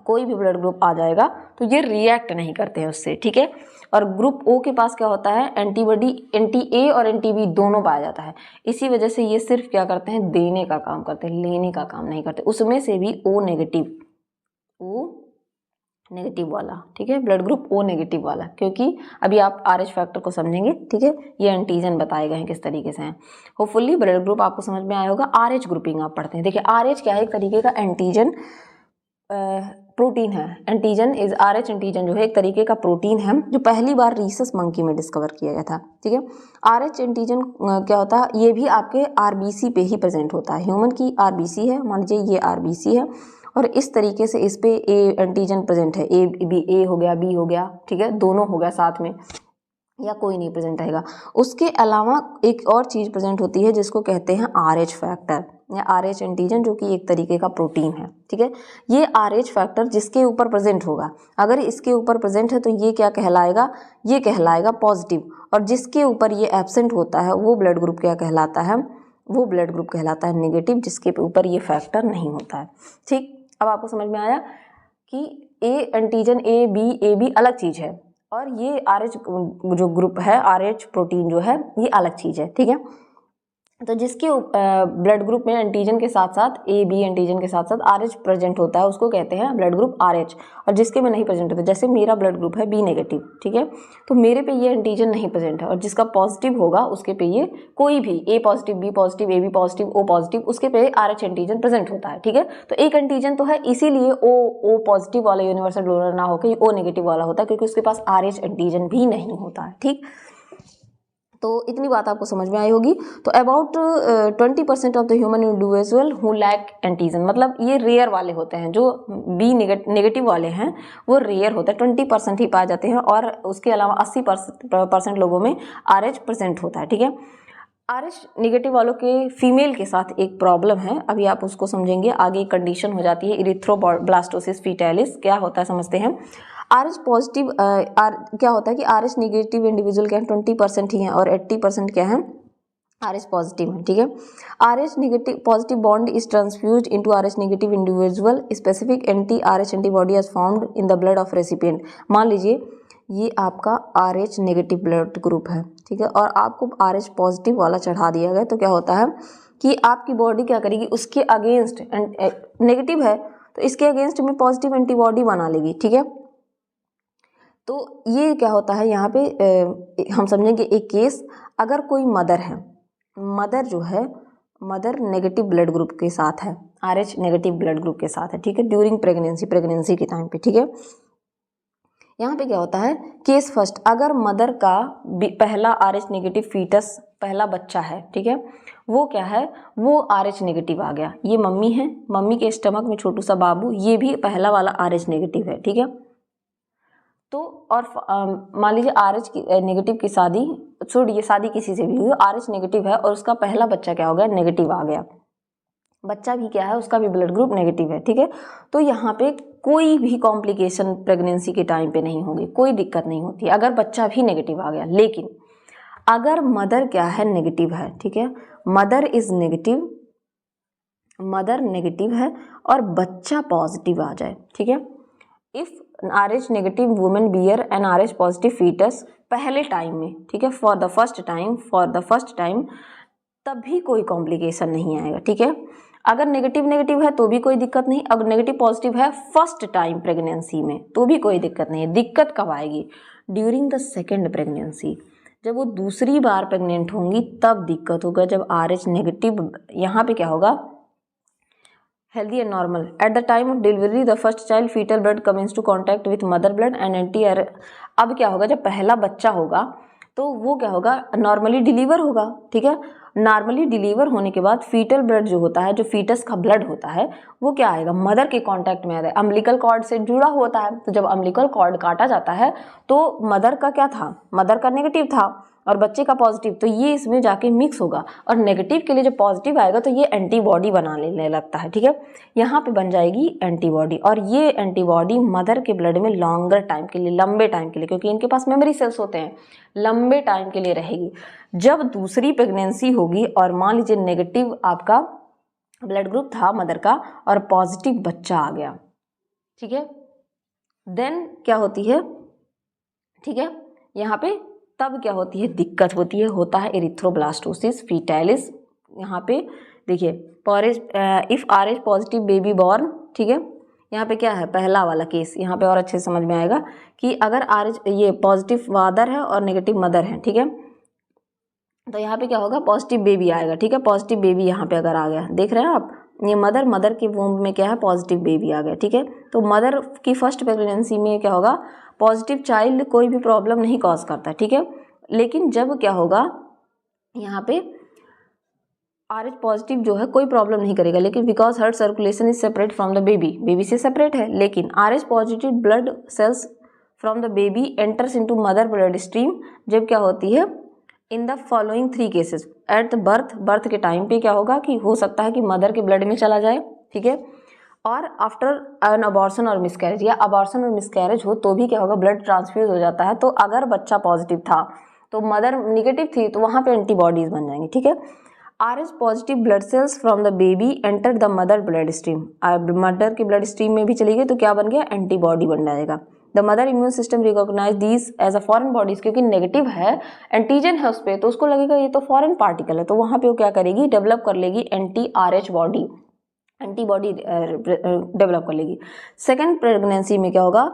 कोई भी ब्लड ग्रुप आ जाएगा तो ये रिएक्ट नहीं करते हैं उससे, ठीक है। और ग्रुप ओ के पास क्या होता है, एंटीबॉडी, एंटी ए और एंटी बी दोनों पाया जाता है। इसी वजह से ये सिर्फ क्या करते हैं, देने का काम करते हैं, लेने का काम नहीं करते। उसमें से भी ओ नेगेटिव वाला, ठीक है, ब्लड ग्रुप ओ नेगेटिव वाला, क्योंकि अभी आप RH फैक्टर को समझेंगे, ठीक है। ये एंटीजन बताए गए हैं किस तरीके से हैं। होपफुली ब्लड ग्रुप आपको समझ में आया होगा। RH ग्रुपिंग आप पढ़ते हैं। देखिए RH क्या है, एक तरीके का एंटीजन प्रोटीन है। एंटीजन इज RH एंटीजन जो है एक तरीके का प्रोटीन है जो पहली बार रीसस मंकी में डिस्कवर किया गया था, ठीक है। RH एंटीजन क्या होता है, ये भी आपके RBC पे ही प्रेजेंट होता है। ह्यूमन की RBC है, मान लीजिए ये RBC है, और इस तरीके से इस पे ए एंटीजन प्रेजेंट है, ए हो गया, बी हो गया, ठीक है, दोनों हो गया साथ में, या कोई नहीं प्रेजेंट रहेगा। उसके अलावा एक और चीज़ प्रेजेंट होती है जिसको कहते हैं RH फैक्टर या RH एंटीजन, जो कि एक तरीके का प्रोटीन है, ठीक है। ये RH फैक्टर जिसके ऊपर प्रेजेंट होगा, अगर इसके ऊपर प्रेजेंट है तो ये क्या कहलाएगा, ये कहलाएगा पॉजिटिव, और जिसके ऊपर ये एब्सेंट होता है वो ब्लड ग्रुप क्या कहलाता है, वो ब्लड ग्रुप कहलाता है नेगेटिव, जिसके ऊपर ये फैक्टर नहीं होता है, ठीक। अब आपको समझ में आया कि ए एंटीजन ए बी अलग चीज़ है, और ये RH जो ग्रुप है, RH प्रोटीन जो है, ये अलग चीज़ है, ठीक है। तो जिसके ब्लड ग्रुप में एंटीजन के साथ साथ ए बी एंटीजन के साथ साथ RH प्रेजेंट होता है उसको कहते हैं ब्लड ग्रुप RH, और जिसके में नहीं प्रेजेंट होता, जैसे मेरा ब्लड ग्रुप है बी नेगेटिव, ठीक है, तो मेरे पे ये एंटीजन नहीं प्रेजेंट है, और जिसका पॉजिटिव होगा उसके पे ये कोई भी A positive, B positive, A B positive, O positive, उसके पे RH एंटीजन प्रेजेंट होता है, ठीक है। तो एक एंटीजन तो है, इसीलिए ओ पॉजिटिव वाला यूनिवर्सल डोनर ना होकर ओ नेगेटिव वाला होता है, क्योंकि उसके पास RH एंटीजन भी नहीं होता है, ठीक। तो इतनी बात आपको समझ में आई होगी। तो about 20% of the human individual who lack antigen, मतलब ये रेयर वाले होते हैं, जो बी नेगेटिव वाले हैं वो रेयर होते हैं, 20% ही पाए जाते हैं, और उसके अलावा 80% लोगों में RH प्रेजेंट होता है, ठीक है। RH नेगेटिव वालों के फीमेल के साथ एक प्रॉब्लम है, अभी आप उसको समझेंगे। आगे कंडीशन हो जाती है इरिथ्रोब्लास्टोसिस फीटैलिस। क्या होता है समझते हैं। RH पॉजिटिव क्या होता है कि RH नेगेटिव इंडिविजुअल क्या है 20% ही हैं, और 80% क्या है RH पॉजिटिव है, ठीक है। RH negative positive bond is transfused into RH negative individual, specific anti RH antibody is found in the blood of recipient. मान लीजिए ये आपका RH नेगेटिव ब्लड ग्रुप है, ठीक है, और आपको RH पॉजिटिव वाला चढ़ा दिया गया, तो क्या होता है कि आपकी बॉडी क्या करेगी, उसके अगेंस्ट, नेगेटिव है तो इसके अगेंस्ट में पॉजिटिव एंटीबॉडी बना लेगी, ठीक है। तो ये क्या होता है यहाँ पे हम समझेंगे एक केस, अगर कोई मदर है, मदर जो है, मदर नेगेटिव ब्लड ग्रुप के साथ है, RH नेगेटिव ब्लड ग्रुप के साथ है, ठीक है, ड्यूरिंग प्रेगनेंसी के टाइम पे, ठीक है। यहाँ पे क्या होता है, केस फर्स्ट, अगर मदर का पहला RH नेगेटिव फीटस, पहला बच्चा है, ठीक है, वो क्या है, वो RH नेगेटिव आ गया, ये मम्मी है, मम्मी के स्टमक में छोटू सा बाबू, ये भी पहला वाला RH नेगेटिव है, ठीक है। तो और मान लीजिए RH नेगेटिव की शादी, छोड़िए शादी किसी से भी हुई, RH नेगेटिव है और उसका पहला बच्चा क्या हो गया, नेगेटिव आ गया, बच्चा भी क्या है, उसका भी ब्लड ग्रुप नेगेटिव है, ठीक है। तो यहाँ पे कोई भी कॉम्प्लिकेशन प्रेगनेंसी के टाइम पे नहीं होगी, कोई दिक्कत नहीं होती है अगर बच्चा भी नेगेटिव आ गया। लेकिन अगर मदर क्या है, नेगेटिव है, ठीक है, mother is negative, mother negative है और बच्चा पॉजिटिव आ जाए, ठीक है, if RH negative women bear an RH positive foetus पहले टाइम में, ठीक है, फॉर द फर्स्ट टाइम, तभी कोई कॉम्प्लिकेशन नहीं आएगा, ठीक है। अगर नेगेटिव है तो भी कोई दिक्कत नहीं, अगर नेगेटिव पॉजिटिव है फर्स्ट टाइम प्रेगनेंसी में तो भी कोई दिक्कत नहीं है। दिक्कत कब आएगी? ड्यूरिंग द सेकेंड प्रेगनेंसी, जब वो दूसरी बार प्रेग्नेंट होंगी तब दिक्कत होगा। जब RH नेगेटिव, यहाँ पे क्या होगा, healthy and normal at the time of delivery the first child foetal blood comes in to contact with mother blood and anti. अब क्या होगा, जब पहला बच्चा होगा तो वो क्या होगा, नॉर्मली डिलीवर होगा, ठीक है। नॉर्मली डिलीवर होने के बाद फीटल ब्लड जो होता है, जो फीटस का ब्लड होता है, वो क्या आएगा, मदर के कांटेक्ट में आता है, अम्बिलिकल कॉर्ड से जुड़ा होता है। तो जब अम्बिलिकल कॉर्ड काटा जाता है तो मदर का क्या था, मदर का नेगेटिव था और बच्चे का पॉजिटिव, तो ये इसमें जाके मिक्स होगा और नेगेटिव के लिए जब पॉजिटिव आएगा तो ये एंटीबॉडी बना लेने लगता है, ठीक है। यहाँ पे बन जाएगी एंटीबॉडी और ये एंटीबॉडी मदर के ब्लड में लॉन्गर टाइम के लिए, लंबे टाइम के लिए, क्योंकि इनके पास मेमोरी सेल्स होते हैं, लंबे टाइम के लिए रहेगी। जब दूसरी प्रेगनेंसी होगी और मान लीजिए नेगेटिव आपका ब्लड ग्रुप था मदर का और पॉजिटिव बच्चा आ गया, ठीक है, देन क्या होती है, ठीक है, यहाँ पे तब क्या होती है, दिक्कत होती है, होता है एरिथ्रोब्लास्टोसिस फीटैलिस। यहाँ पे देखिए, if RH positive baby born, ठीक है, यहाँ पे क्या है, पहला वाला केस यहाँ पे और अच्छे से समझ में आएगा कि अगर RH ये पॉजिटिव फादर है और नेगेटिव मदर है, ठीक है, तो यहाँ पे क्या होगा, पॉजिटिव बेबी आएगा, ठीक है। पॉजिटिव बेबी यहाँ पे अगर आ गया, देख रहे हैं आप, ये मदर के वूम्ब में क्या है, पॉजिटिव बेबी आ गया, ठीक है। तो मदर की फर्स्ट प्रेगनेंसी में क्या होगा, पॉजिटिव चाइल्ड कोई भी प्रॉब्लम नहीं कॉज करता, ठीक है। लेकिन जब क्या होगा, यहाँ पे RH पॉजिटिव जो है कोई प्रॉब्लम नहीं करेगा, लेकिन because her circulation is separate from the baby से सेपरेट है, लेकिन RH positive blood cells from the baby enters into mother blood stream जब क्या होती है, in the following 3 cases at the birth के टाइम पे क्या होगा कि हो सकता है कि मदर के ब्लड में चला जाए, ठीक है, और आफ्टर एन अबॉर्शन और मिसकैरेज, या अबॉर्शन और मिसकैरेज हो तो भी क्या होगा, ब्लड ट्रांसफ्यूज हो जाता है। तो अगर बच्चा पॉजिटिव था तो मदर निगेटिव थी तो वहाँ पे एंटीबॉडीज बन जाएंगी, ठीक है। RH positive blood cells from the baby enter the mother blood stream, mother के ब्लड स्ट्रीम में भी चली गई तो क्या बन गया, एंटीबॉडी बन जाएगा। The mother immune system recognise these as a foreign bodies, क्योंकि नेगेटिव है, एंटीजन है उस पर, तो उसको लगेगा ये तो फॉरेन पार्टिकल है, तो वहाँ पे वो क्या करेगी, डेवलप कर लेगी anti-RH बॉडी, एंटीबॉडी डेवलप कर लेगी। सेकेंड प्रेगनेंसी में क्या होगा,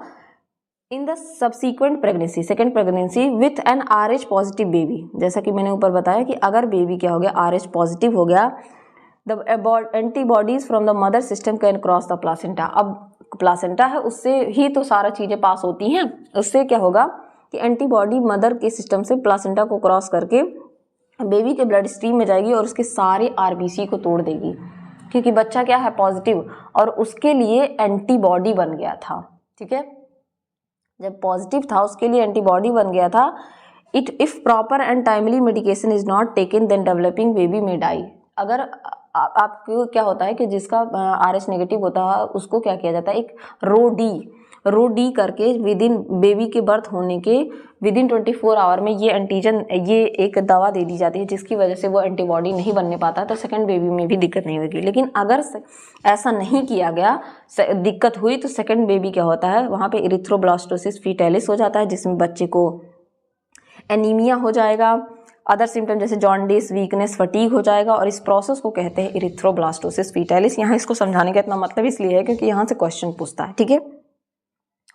in the subsequent pregnancy, second pregnancy with an RH positive baby, जैसा कि मैंने ऊपर बताया कि अगर बेबी क्या हो गया, RH पॉजिटिव हो गया, the antibodies from the mother system can cross the placenta. अब प्लासेंटा है, उससे ही तो सारा चीज़ें पास होती हैं, उससे क्या होगा कि एंटीबॉडी मदर के सिस्टम से प्लासेंटा को क्रॉस करके बेबी के ब्लड स्ट्रीम में जाएगी और उसके सारे RBC को तोड़ देगी, क्योंकि बच्चा क्या है, पॉजिटिव, और उसके लिए एंटीबॉडी बन गया था, ठीक है। जब पॉजिटिव था उसके लिए एंटीबॉडी बन गया था। If proper and timely medication is not taken then developing baby में डाई। अगर आपको क्या होता है कि जिसका RH नेगेटिव होता है उसको क्या किया जाता है, एक रो डी करके विद इन बेबी के बर्थ होने के विद इन 24 आवर में ये एंटीजन, ये एक दवा दे दी जाती है जिसकी वजह से वो एंटीबॉडी नहीं बनने पाता, तो सेकंड बेबी में भी दिक्कत नहीं होगी। लेकिन अगर ऐसा नहीं किया गया, दिक्कत हुई, तो सेकंड बेबी क्या होता है, वहाँ पे एरिथ्रोब्लास्टोसिस फीटैलिस हो जाता है, जिसमें बच्चे को एनीमिया हो जाएगा, अदर सिम्टम जैसे जॉन्डिस, वीकनेस, फटीग हो जाएगा, और इस प्रोसेस को कहते हैं एरिथ्रोब्लास्टोसिस फीटैलिस। यहाँ इसको समझाने का इतना मतलब इसलिए है क्योंकि यहाँ से क्वेश्चन पूछता है, ठीक है।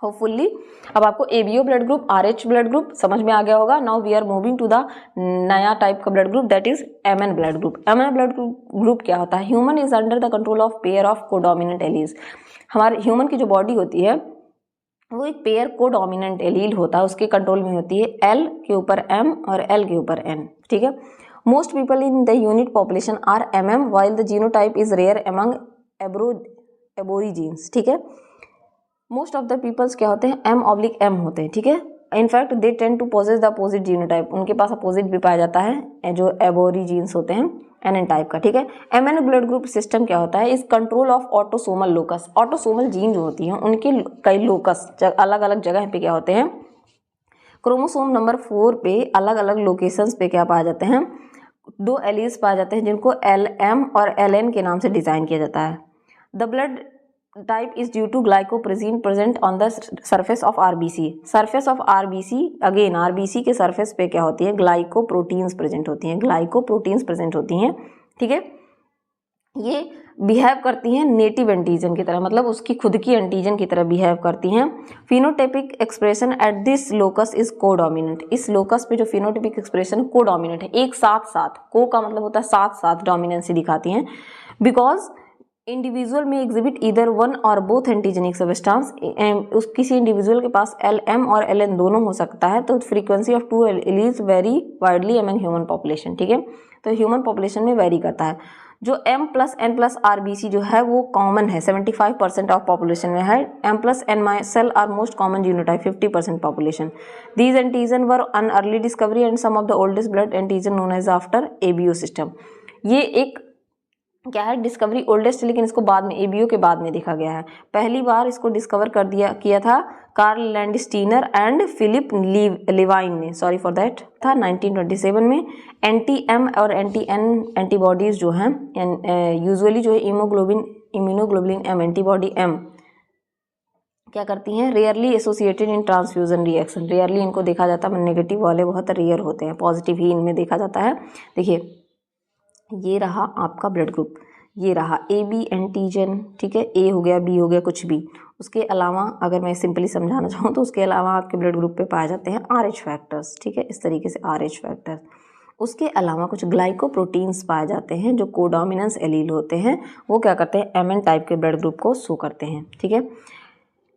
होपफुल्ली अब आपको ABO blood group, RH blood group समझ में आ गया होगा। Now we are moving to the नया टाइप का blood group, that is MN blood group. MN blood group क्या होता है, human is under the control of pair of codominant alleles. हमारे ह्यूमन की जो बॉडी होती है वो एक पेयर कोडोमिनेंट एलील होता है, उसके कंट्रोल में होती है, L के ऊपर M और L के ऊपर N, ठीक है। Most people in the unit population are MM while the genotype is rare among aborigines, ठीक है। मोस्ट ऑफ द पीपल्स क्या होते हैं, M/M होते हैं, ठीक है। In fact they tend to possess the opposite genotype, उनके पास अपोजिट भी पाया जाता है, जो एबोरिजिन्स होते हैं, NN टाइप का, ठीक है। MN ब्लड ग्रुप सिस्टम क्या होता है, इस control of autosomal locus, autosomal gene जो होती हैं उनके कई लोकस अलग अलग जगह पे क्या होते हैं, क्रोमोसोम नंबर 4 पे अलग अलग लोकेशंस पे क्या पाए जाते हैं, 2 एलील्स पाए जाते हैं जिनको LM और LN के नाम से डिजाइन किया जाता है। The blood type is due to glycoprotein present on the surface of RBC। Surface of RBC, again RBC के सरफेस पे क्या होती है, ग्लाइकोप्रोटीन्स प्रेजेंट होती हैं, ग्लाइकोप्रोटीन्स प्रेजेंट होती हैं, ठीक है। ये बिहेव करती हैं नेटिव एंटीजन की तरह, मतलब उसकी खुद की एंटीजन की तरह बिहेव करती हैं। Phenotypic expression at this locus is codominant. इस लोकस पे जो फिनोटाइपिक एक्सप्रेशन कोडोमिनेंट है, एक साथ साथ, को का मतलब होता है साथ साथ डोमिनेंसी दिखाती हैं, बिकॉज इंडिविजुअल में एग्जिबिट ईदर वन और बोथ एंटीजेनिक सब्सटेंस। उस किसी इंडिविजुअल के पास LM और LN दोनों हो सकता है, तो frequency of 2 alleles very widely among human population, ठीक है। तो ह्यूमन पॉपुलेशन में वेरी करता है। जो M+N+RBC जो है वो कॉमन है, 75% ऑफ पॉपुलेशन में है। M+N cell are most common genotype, 50% population. These antigen were an early discovery and some of the oldest blood antigen known as after ABO system. ये एक क्या है, डिस्कवरी ओल्डेस्ट, लेकिन इसको बाद में ABO के बाद में देखा गया है। पहली बार इसको डिस्कवर किया था कार्ल लैंडस्टीनर एंड फिलिप लिवाइन ने, सॉरी फॉर दैट, था 1927 में। NTM और NTN एंटीबॉडीज जो हैं यूजुअली जो है इम्यूनोग्लोबुलिन M एंटीबॉडी M क्या करती हैं, रेयरली एसोसिएटेड इन ट्रांसफ्यूजन रिएक्शन। रेयरली इनको देखा जाता है, नेगेटिव वाले बहुत रेयर होते हैं, पॉजिटिव ही इनमें देखा जाता है। देखिए ये रहा आपका ब्लड ग्रुप, ये रहा AB एंटीजन, ठीक है, A हो गया, B हो गया, कुछ भी। उसके अलावा अगर मैं सिंपली समझाना चाहूँ तो उसके अलावा आपके ब्लड ग्रुप पे पाए जाते हैं RH फैक्टर्स, ठीक है, इस तरीके से RH फैक्टर्स। उसके अलावा कुछ ग्लाइकोप्रोटीन्स पाए जाते हैं जो कोडोमिनेंस एलील होते हैं, वो क्या करते हैं, MN टाइप के ब्लड ग्रुप को शो करते हैं, ठीक है।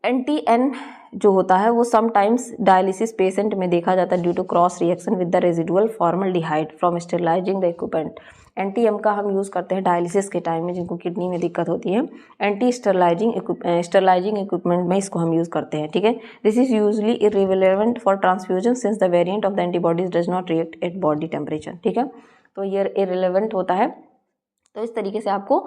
NTN जो होता है वो समटाइम्स डायलिसिस पेशेंट में देखा जाता है due to cross reaction with the residual formaldehyde from sterilising the equipment. NTM का हम यूज़ करते हैं डायलिसिस के टाइम में, जिनको किडनी में दिक्कत होती है, स्टेरिलाइजिंग इक्विपमेंट में इसको हम यूज़ करते हैं, ठीक है। This is usually irrelevant for transfusion since the variant of the antibodies does not react eight body temperature, ठीक है। तो ये इररिलेवेंट होता है। तो इस तरीके से आपको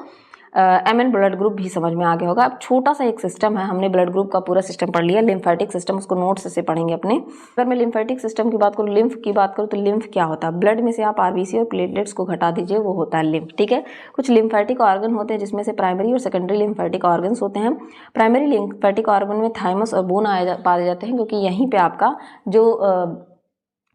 MN ब्लड ग्रुप भी समझ में आ गया होगा। अब छोटा सा एक सिस्टम है, हमने ब्लड ग्रुप का पूरा सिस्टम पढ़ लिया, लिम्फेटिक सिस्टम, उसको नोट्स से पढ़ेंगे अपने। अगर मैं लिम्फेटिक सिस्टम की बात करूँ, लिम्फ की बात करूँ, तो लिम्फ क्या होता है, ब्लड में से आप RBC और प्लेटलेट्स को घटा दीजिए, वो होता है लिम्फ, ठीक है। कुछ लिम्फेटिक ऑर्गन होते हैं जिसमें से प्राइमरी और सेकेंडरी लिम्फेटिक ऑर्गन्स होते हैं। प्राइमरी लिम्फेटिक ऑर्गन में थाइमस और बोन पाए जाते हैं, क्योंकि यहीं पे आपका जो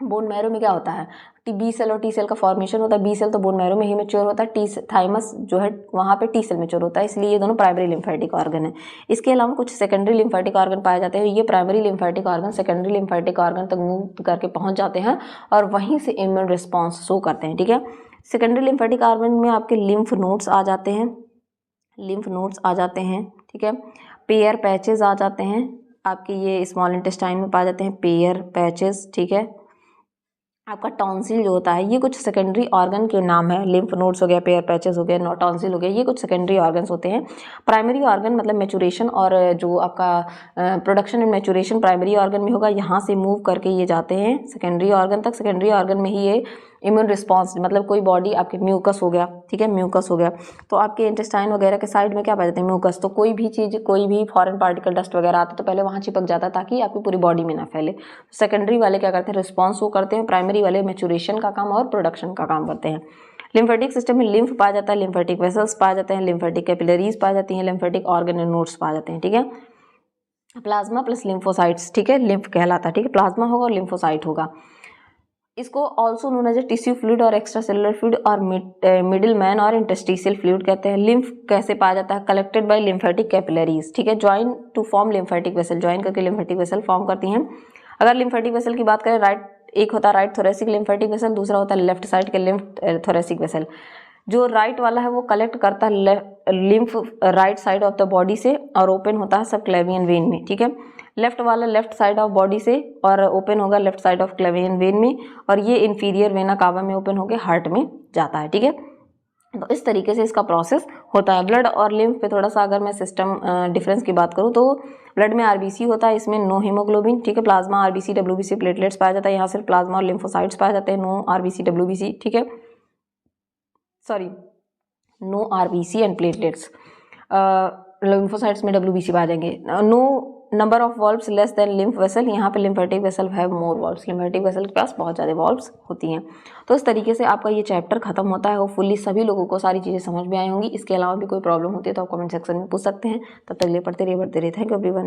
बोन मैरो में क्या होता है, B सेल और T सेल का फॉर्मेशन होता है। B सेल तो बोन मैरो में ही मैच्योर होता है, थाइमस जो है वहाँ पे T सेल मैच्योर होता है, इसलिए ये दोनों प्राइमरी लिम्फेटिक ऑर्गन है। इसके अलावा कुछ सेकेंडरी लिम्फेटिक ऑर्गन पाए जाते हैं, ये primary lymphatic organ secondary lymphatic organ तक मूव करके पहुँच जाते हैं और वहीं से इम्यून रिस्पॉन्स शो करते हैं, ठीक है। सेकेंडरी लिम्फेटिक ऑर्गन में आपके लिम्फ नोड्स आ जाते हैं, ठीक है। पेयर पैचेज आ जाते हैं आपके, ये स्मॉल इंटेस्टाइन में पाए जाते हैं पेयर पैचेज, ठीक है। आपका टॉन्सिल जो होता है, ये कुछ सेकेंडरी ऑर्गन के नाम है, लिम्फ नोड्स हो गया, पेयर पैचेस हो गया, टॉन्सिल हो गया, ये कुछ सेकेंडरी ऑर्गन्स होते हैं। प्राइमरी ऑर्गन मतलब मैचुरेशन और जो आपका production and maturation primary organ में होगा, यहाँ से मूव करके ये जाते हैं सेकेंडरी ऑर्गन तक। सेकेंडरी ऑर्गन में ही ये इम्यून रिस्पॉन्स, मतलब कोई बॉडी आपके म्यूकस हो गया, ठीक है, म्यूकस हो गया, तो आपके इंटेस्टाइन वगैरह के साइड में क्या पाए जाते हैं, म्यूकस। तो कोई भी चीज़, कोई भी फॉरेन पार्टिकल डस्ट वगैरह आता है तो पहले वहाँ चिपक जाता है ताकि आपकी पूरी बॉडी में ना फैले। सेकेंडरी वाले क्या करते हैं, रिस्पॉन्स वो करते हैं, प्राइमरी वाले मैचुरेशन का काम और प्रोडक्शन का काम करते हैं। लिम्फेटिक सिस्टम में लिम्फ पाया जाता है, लिम्फेटिक वेसल्स पाए जाते हैं, लिम्फेटिक कैपिलरीज पाई जाती हैं, लिम्फेटिक ऑर्गन एंड नोड्स पाए जाते हैं, ठीक है। प्लाज्मा प्लस लिम्फोसाइट्स, ठीक है, लिम्फ कहलाता है, ठीक है, प्लाज्मा होगा और लिम्फोसाइट होगा। इसको also known as a tissue fluid और एक्स्ट्रा सेलुलर फ्लूइड और मिडिल मैन और इंटरस्टिशियल फ्लूइड कहते हैं। लिम्फ कैसे पाया जाता है, कलेक्टेड बाय लिम्फेटिक कैपिलरीज, ठीक है, join to form lymphatic vessel, join करके लिम्फेटिक वेसल फॉर्म करती हैं। अगर लिम्फेटिक वेसल की बात करें, एक होता है राइट थोरेसिक लिम्फेटिक वेसल, दूसरा होता है लेफ्ट साइड के लिम्फ थोरेसिक वेसल। जो राइट वाला है वो कलेक्ट करता है lymph right side of the body से और ओपन होता है सबक्लेवियन वेन में, ठीक है। लेफ्ट वाला लेफ्ट साइड ऑफ बॉडी से और ओपन होगा लेफ्ट साइड ऑफ क्लेवियन वेन में, और ये इंफीरियर वेना कावा में ओपन होकर हार्ट में जाता है, ठीक है। तो इस तरीके से इसका प्रोसेस होता है। ब्लड और लिम्फ पे थोड़ा सा अगर मैं सिस्टम डिफरेंस की बात करूँ तो ब्लड में RBC होता है, इसमें नो हीमोग्लोबिन, ठीक है, प्लाज्मा RBC WBC प्लेटलेट्स पाया जाता है, यहाँ सिर्फ प्लाज्मा और लिम्फोसाइट्स पाए जाते हैं, नो RBC WBC, ठीक है। Sorry no RBC and platelets, lymphocytes में डब्ल्यूबीसी आ जाएंगे। No number of valves less than lymph vessel, यहाँ पे lymphatic vessel have more valves, lymphatic vessel के पास बहुत ज़्यादा वॉल्व्स होती हैं। तो इस तरीके से आपका ये चैप्टर खत्म होता है। होपफुली सभी लोगों को सारी चीज़ें समझ में आई होंगी। इसके अलावा भी कोई प्रॉब्लम होती है तो आप कमेंट सेक्शन में पूछ सकते हैं। तब तक ले पढ़ते रहिए, बढ़ते रहिए। Thank you everyone.